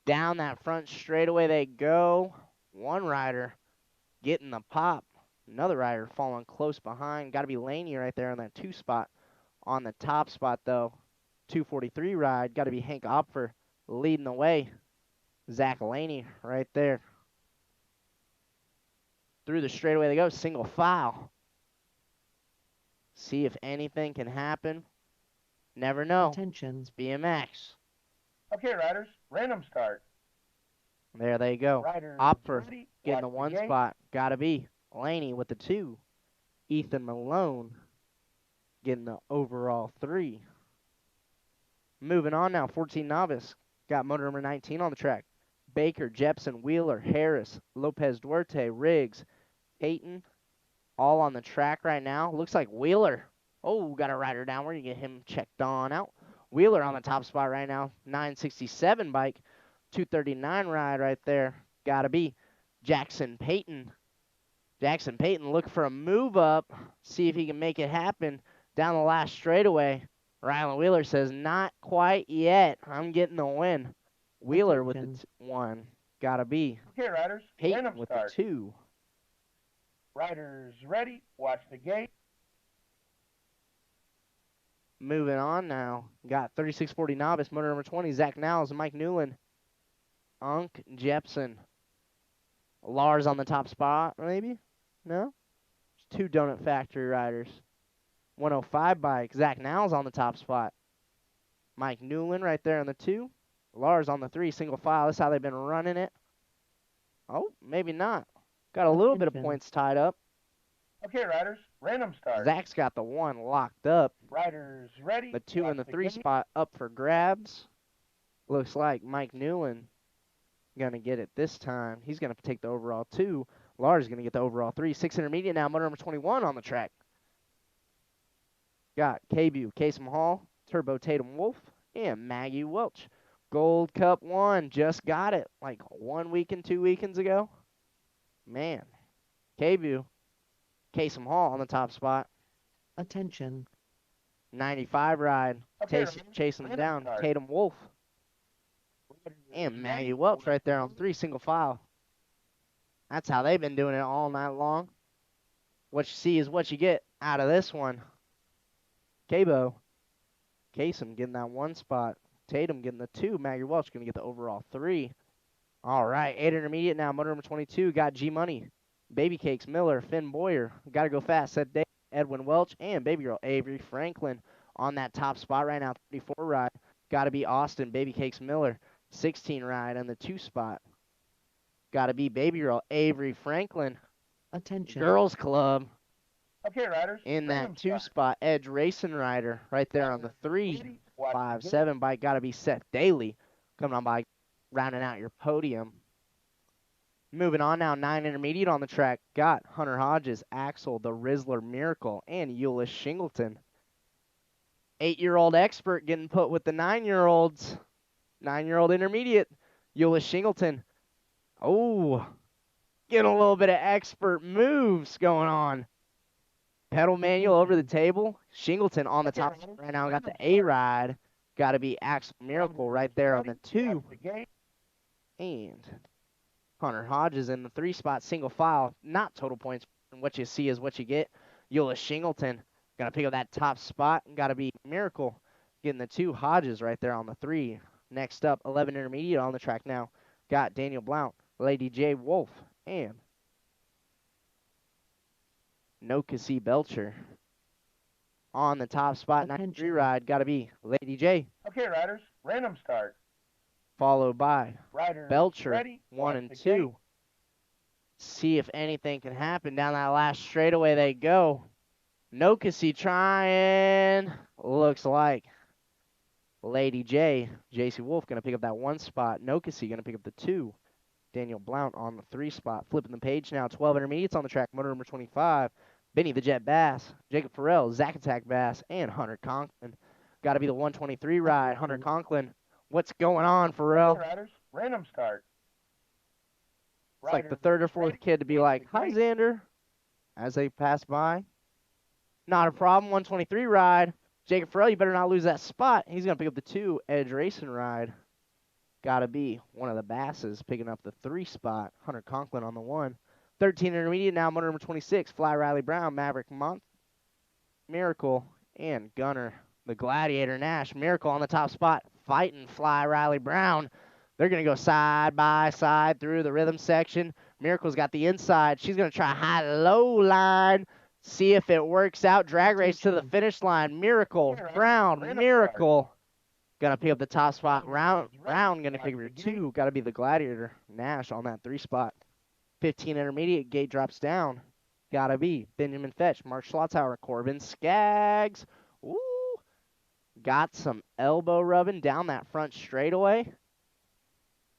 [SPEAKER 5] Down that front straightaway they go. One rider getting the pop. Another rider falling close behind. Got to be Laney right there on that 2 spot. On the top spot, though, 243 ride. Got to be Hank Opfer leading the way. Zach Laney right there. Through the straightaway they go. Single file. See if anything can happen. Never know.
[SPEAKER 3] Attention.
[SPEAKER 5] It's BMX.
[SPEAKER 4] Okay, riders. Random start.
[SPEAKER 5] There they go.
[SPEAKER 4] Riders
[SPEAKER 5] Opfer
[SPEAKER 4] ready.
[SPEAKER 5] getting the
[SPEAKER 4] Watch
[SPEAKER 5] 1
[SPEAKER 4] gate.
[SPEAKER 5] spot. Gotta be Laney with the 2. Ethan Malone getting the overall 3. Moving on now. 14 Novice. Got motor number 19 on the track. Baker, Jepson, Wheeler, Harris, Lopez Duarte, Riggs, Peyton, all on the track right now. Looks like Wheeler. Oh, got a rider down. We're going to get him checked on out. Wheeler on the top spot right now. 967 bike. 239 ride right there. Got to be Jackson Peyton. Jackson Peyton looking for a move up. See if he can make it happen down the last straightaway. Rylan Wheeler says, not quite yet. I'm getting the win. Wheeler with the 1. Got to be
[SPEAKER 4] Okay, riders.
[SPEAKER 5] Peyton
[SPEAKER 4] Random
[SPEAKER 5] with
[SPEAKER 4] start.
[SPEAKER 5] the 2.
[SPEAKER 4] Riders ready. Watch the gate.
[SPEAKER 5] Moving on now. Got 3640 Novice, motor number 20, Zach Niles, Mike Newland, Unk Jepson. Lars on the top spot, maybe? No? It's 2 Donut Factory riders. 105 bike, Zach Niles on the top spot. Mike Newland right there on the 2. Lars on the 3, single file. That's how they've been running it. Oh, maybe not. Got a little bit of points tied up.
[SPEAKER 4] Okay, riders. Random start.
[SPEAKER 5] Zach's got the 1 locked up.
[SPEAKER 4] Riders ready.
[SPEAKER 5] The 2
[SPEAKER 4] Watch
[SPEAKER 5] and the 3
[SPEAKER 4] gate.
[SPEAKER 5] spot up for grabs. Looks like Mike Newland gonna get it this time. He's gonna take the overall 2. Lars is gonna get the overall 3. 6 intermediate now. Motor number 21 on the track. Got K-Bu, Kasem Hall, Turbo Tatum Wolf, and Maggie Welch. Gold Cup 1. Just got it like 1 weekend, 2 weekends ago. Man, Kabu, Kasem Hall on the top spot.
[SPEAKER 3] Attention.
[SPEAKER 5] 95 ride.
[SPEAKER 4] Okay,
[SPEAKER 5] Chase him
[SPEAKER 4] random
[SPEAKER 5] down.
[SPEAKER 4] start.
[SPEAKER 5] Tatum Wolf. And Maggie Welch right there on 3 single file. That's how they've been doing it all night long. What you see is what you get out of this one. Cabo. Kasem getting that 1 spot. Tatum getting the 2. Maggie Welch going to get the overall 3. All right, 8 intermediate now. Motor number 22 got G Money. Baby Cakes Miller, Finn Boyer. Got to go fast. Said Dave, Edwin Welch, and baby girl Avery Franklin on that top spot right now. 34 ride. Got to be Austin. Baby Cakes Miller. 16 ride on the 2 spot. Got to be baby girl Avery Franklin.
[SPEAKER 3] Attention.
[SPEAKER 5] Girls Club
[SPEAKER 4] Okay, riders.
[SPEAKER 5] in
[SPEAKER 4] random
[SPEAKER 5] that 2
[SPEAKER 4] start.
[SPEAKER 5] spot. Edge Racing Rider right there on the 3.
[SPEAKER 4] Ready, watch the
[SPEAKER 5] 5-7 bike. Got to be Seth Daly coming on by, rounding out your podium. Moving on now, 9 intermediate on the track. Got Hunter Hodges, Axel, the Rizzler Miracle, and Euless Shingleton. 8-year-old expert getting put with the 9-year-olds. 9-year-old intermediate, Euless Shingleton. Oh, getting a little bit of expert moves going on. Pedal manual over the table. Shingleton on the top right now. Got the A-ride. Got to be Axel Miracle right there on the 2.
[SPEAKER 4] Watch the gate.
[SPEAKER 5] And Hunter Hodges in the 3 spot, single file, not total points. And what you see is what you get. Euless Shingleton got to pick up that top spot. Got to be Miracle getting the 2. Hodges right there on the 3. Next up, 11 intermediate on the track now. Got Daniel Blount, Lady J. Wolf, and Nokasi Belcher on the top spot. 93 ride. Got to be Lady J.
[SPEAKER 4] Okay, riders. Random start.
[SPEAKER 5] Followed by
[SPEAKER 4] Riders
[SPEAKER 5] Belcher,
[SPEAKER 4] ready,
[SPEAKER 5] 1
[SPEAKER 4] watch
[SPEAKER 5] and
[SPEAKER 4] the
[SPEAKER 5] 2.
[SPEAKER 4] gate.
[SPEAKER 5] See if anything can happen. Down that last straightaway they go. Nokasi trying. Looks like Lady J. JC Wolf going to pick up that 1 spot. Nokasi going to pick up the 2. Daniel Blount on the 3 spot. Flipping the page now. 12 intermediates on the track. Motor number 25. Benny the Jet Bass. Jacob Farrell. Zack Attack Bass. And Hunter Conklin. Got to be the 123 ride. Hunter Conklin. What's going on, Farrell?
[SPEAKER 4] Okay, riders. Random start.
[SPEAKER 5] It's like the
[SPEAKER 4] Riders
[SPEAKER 5] 3rd or 4th
[SPEAKER 4] ready,
[SPEAKER 5] kid to be
[SPEAKER 4] watch
[SPEAKER 5] like,
[SPEAKER 4] the
[SPEAKER 5] "Hi,
[SPEAKER 4] gate.
[SPEAKER 5] Xander," as they pass by. Not a problem. 123 ride. Jacob Farrell, you better not lose that spot. He's going to pick up the 2. Edge Racing ride. Got to be one of the Basses picking up the 3 spot. Hunter Conklin on the 1. 13 intermediate now. Motor number 26. Fly Riley Brown. Maverick Miracle. And Gunner, the Gladiator Nash. Miracle on the top spot. Fighting Fly Riley Brown. They're going to go side by side through the rhythm section. Miracle's got the inside. She's going to try high-low line. See if it works out. Drag race to the finish line. Miracle, Brown, Miracle. Going to pick up the top spot. Round going to pick up your 2. Got to be the Gladiator Nash on that 3 spot. 15 intermediate. Gate drops down. Got to be Benjamin Fetch, Mark Schlotzauer, Corbin Skaggs. Ooh. Got some elbow rubbing down that front straightaway.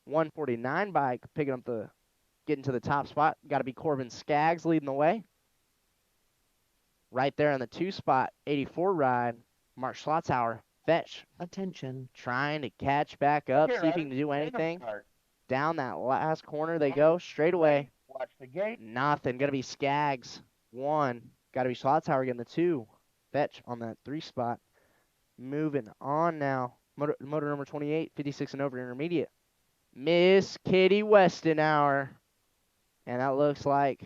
[SPEAKER 5] 149 bike picking up getting to the top spot. Got to be Corbin Skaggs leading the way. Right there in the 2 spot, 84 ride, Mark Schlotzauer, Fetch.
[SPEAKER 3] Attention.
[SPEAKER 5] Trying to catch back up,
[SPEAKER 4] Okay,
[SPEAKER 5] see if he
[SPEAKER 4] riders,
[SPEAKER 5] can do
[SPEAKER 4] random
[SPEAKER 5] anything.
[SPEAKER 4] start.
[SPEAKER 5] Down that last corner they go, straight away.
[SPEAKER 4] Watch the gate.
[SPEAKER 5] Nothing. Going to be Skaggs, 1. Got to be Schlotzauer getting the 2. Fetch on that 3 spot. Moving on now. Motor number 28, 56 and over intermediate. Miss Kitty Westenauer. And that looks like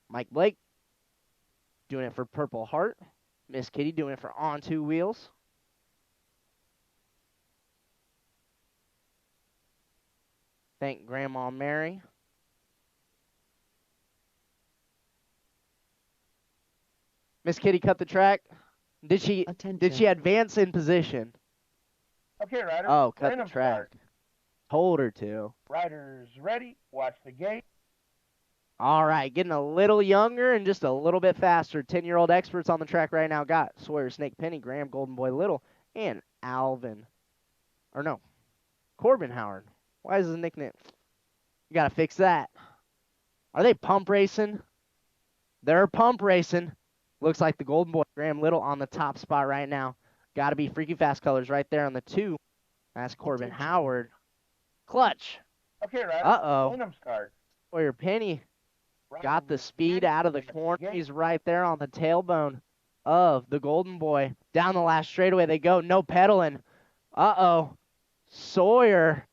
[SPEAKER 5] Mike Blake doing it for Purple Heart. Miss Kitty doing it for On 2 Wheels. Thank Grandma Mary. Miss Kitty cut the track. Did she advance in position?
[SPEAKER 4] Okay, riders.
[SPEAKER 5] Oh, cut the
[SPEAKER 4] random
[SPEAKER 5] track.
[SPEAKER 4] start.
[SPEAKER 5] Told her to.
[SPEAKER 4] Riders ready. Watch the gate.
[SPEAKER 5] All right, getting a little younger and just a little bit faster. 10-year-old experts on the track right now. Got Sawyer Snake Penny, Graham Golden Boy Little, and Alvin. Or no, Corbin Howard. Why is his nickname? You got to fix that. Are they pump racing? They're pump racing. Looks like the Golden Boy, Graham Little, on the top spot right now. Got to be Freaky Fast Colors right there on the 2. That's Corbin Howard. Clutch.
[SPEAKER 4] Okay, riders.
[SPEAKER 5] Uh-oh.
[SPEAKER 4] Random start.
[SPEAKER 5] Sawyer Penny Got the
[SPEAKER 4] Riders
[SPEAKER 5] speed
[SPEAKER 4] ready,
[SPEAKER 5] out of the
[SPEAKER 4] watch
[SPEAKER 5] corner.
[SPEAKER 4] gate.
[SPEAKER 5] He's right there on the tailbone of the Golden Boy. Down the last straightaway they go. No pedaling. Uh-oh. Sawyer.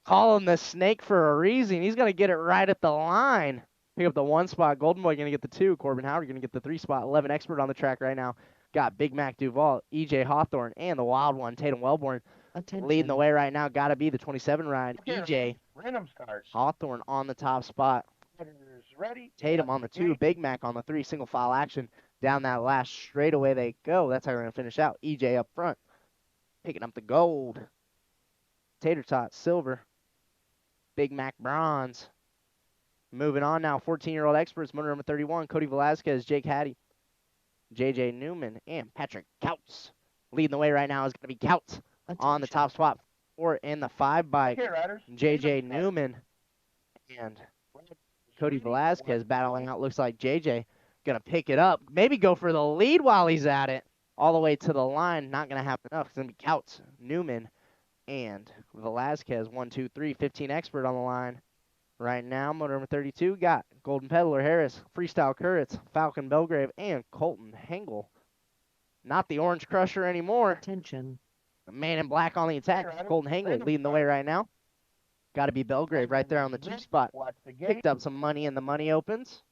[SPEAKER 5] Call him the snake for a reason. He's going to get it right at the line. Pick up the 1 spot. Golden Boy going to get the 2. Corbin Howard going to get the 3 spot. 11 expert on the track right now. Got Big Mac Duval, EJ Hawthorne, and the wild one, Tatum Wellborn.
[SPEAKER 3] Attention.
[SPEAKER 5] Leading the way right now. Got to be the 27 ride.
[SPEAKER 4] Okay,
[SPEAKER 5] EJ
[SPEAKER 4] riders, random start.
[SPEAKER 5] Hawthorne on the top spot.
[SPEAKER 4] Riders ready,
[SPEAKER 5] Tatum
[SPEAKER 4] watch
[SPEAKER 5] on the
[SPEAKER 4] the
[SPEAKER 5] 2.
[SPEAKER 4] gate.
[SPEAKER 5] Big Mac on the 3. Single file action. Down that last straightaway they go. That's how we're going to finish out. EJ up front. Picking up the gold. Tater Tot, silver. Big Mac bronze. Moving on now, 14-year-old experts, motor number 31, Cody Velasquez, Jake Hattie, JJ Newman, and Patrick Couts. Leading the way right now is going to be Couts on the top spot. 4 in the 5 bike.
[SPEAKER 4] Okay, riders,
[SPEAKER 5] JJ
[SPEAKER 4] random start.
[SPEAKER 5] Newman and
[SPEAKER 4] Riders
[SPEAKER 5] Cody
[SPEAKER 4] ready,
[SPEAKER 5] Velasquez
[SPEAKER 4] watch
[SPEAKER 5] battling
[SPEAKER 4] gate.
[SPEAKER 5] out. Looks like JJ going to pick it up. Maybe go for the lead while he's at it. All the way to the line. Not going to happen enough. It's going to be Couts, Newman, and Velasquez. 1, 2, 3. 15 expert on the line. Right now, motor number 32 got Golden Peddler Harris, Freestyle Kurritz, Falcon Belgrave, and Colton Hengel. Not the Orange Crusher anymore.
[SPEAKER 3] Attention.
[SPEAKER 5] The man in black on the attack.
[SPEAKER 4] Hey, Ryder,
[SPEAKER 5] Colton Hengel
[SPEAKER 4] random
[SPEAKER 5] leading the way right now. Got to be Belgrave right there on the 2 spot.
[SPEAKER 4] Watch the gate.
[SPEAKER 5] Picked up some money in the money opens.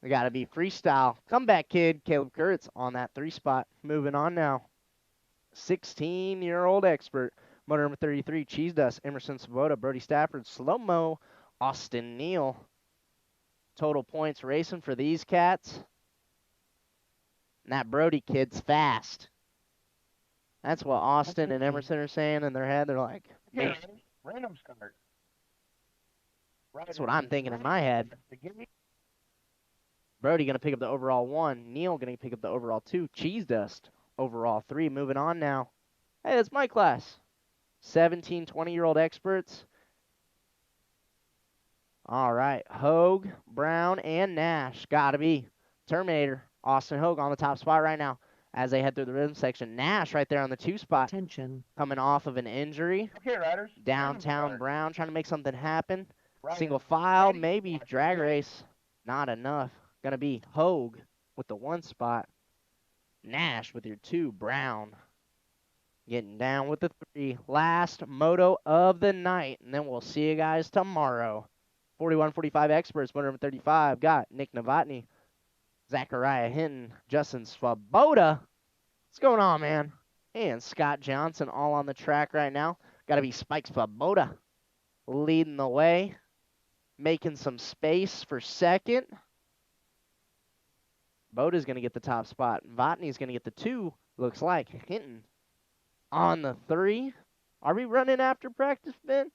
[SPEAKER 5] We got to be Freestyle. Comeback kid, Caleb Kurritz on that 3 spot. Moving on now. 16-year-old expert. Motor number 33, Cheese Dust, Emerson Svoboda, Brody Stafford, Slow Mo, Austin Neal. Total points racing for these cats. And that Brody kid's fast. That's what Austin and Emerson are saying in their head. They're like,
[SPEAKER 4] Okay,
[SPEAKER 5] man,
[SPEAKER 4] riders, random start.
[SPEAKER 5] that's what I'm thinking in my head.
[SPEAKER 4] Watch the gate.
[SPEAKER 5] Brody going to pick up the overall 1. Neal going to pick up the overall 2. Cheese Dust, overall 3. Moving on now. Hey, that's my class. 17, 20-year-old experts. All right, Hogue, Brown, and Nash. Got to be Terminator. Austin Hogue on the top spot right now as they head through the rhythm section. Nash right there on the 2 spot,
[SPEAKER 3] Attention.
[SPEAKER 5] coming off of an injury.
[SPEAKER 4] Okay, riders, random
[SPEAKER 5] Downtown
[SPEAKER 4] start.
[SPEAKER 5] Brown trying to make something happen.
[SPEAKER 4] Riders
[SPEAKER 5] Single file,
[SPEAKER 4] ready,
[SPEAKER 5] maybe
[SPEAKER 4] watch the
[SPEAKER 5] drag
[SPEAKER 4] gate.
[SPEAKER 5] race. Not enough. Going to be Hogue with the 1 spot. Nash with your 2. Brown getting down with the 3. Last moto of the night. And then we'll see you guys tomorrow. 41-45 experts, motor number 35. Got Nick Novotny, Zachariah Hinton, Justin Svoboda. What's going on, man? And Scott Johnson all on the track right now. Got to be Spike Svoboda leading the way. Making some space for second. Boda's going to get the top spot. Votny's going to get the 2. Looks like Hinton on the 3. Are we running after practice, Ben?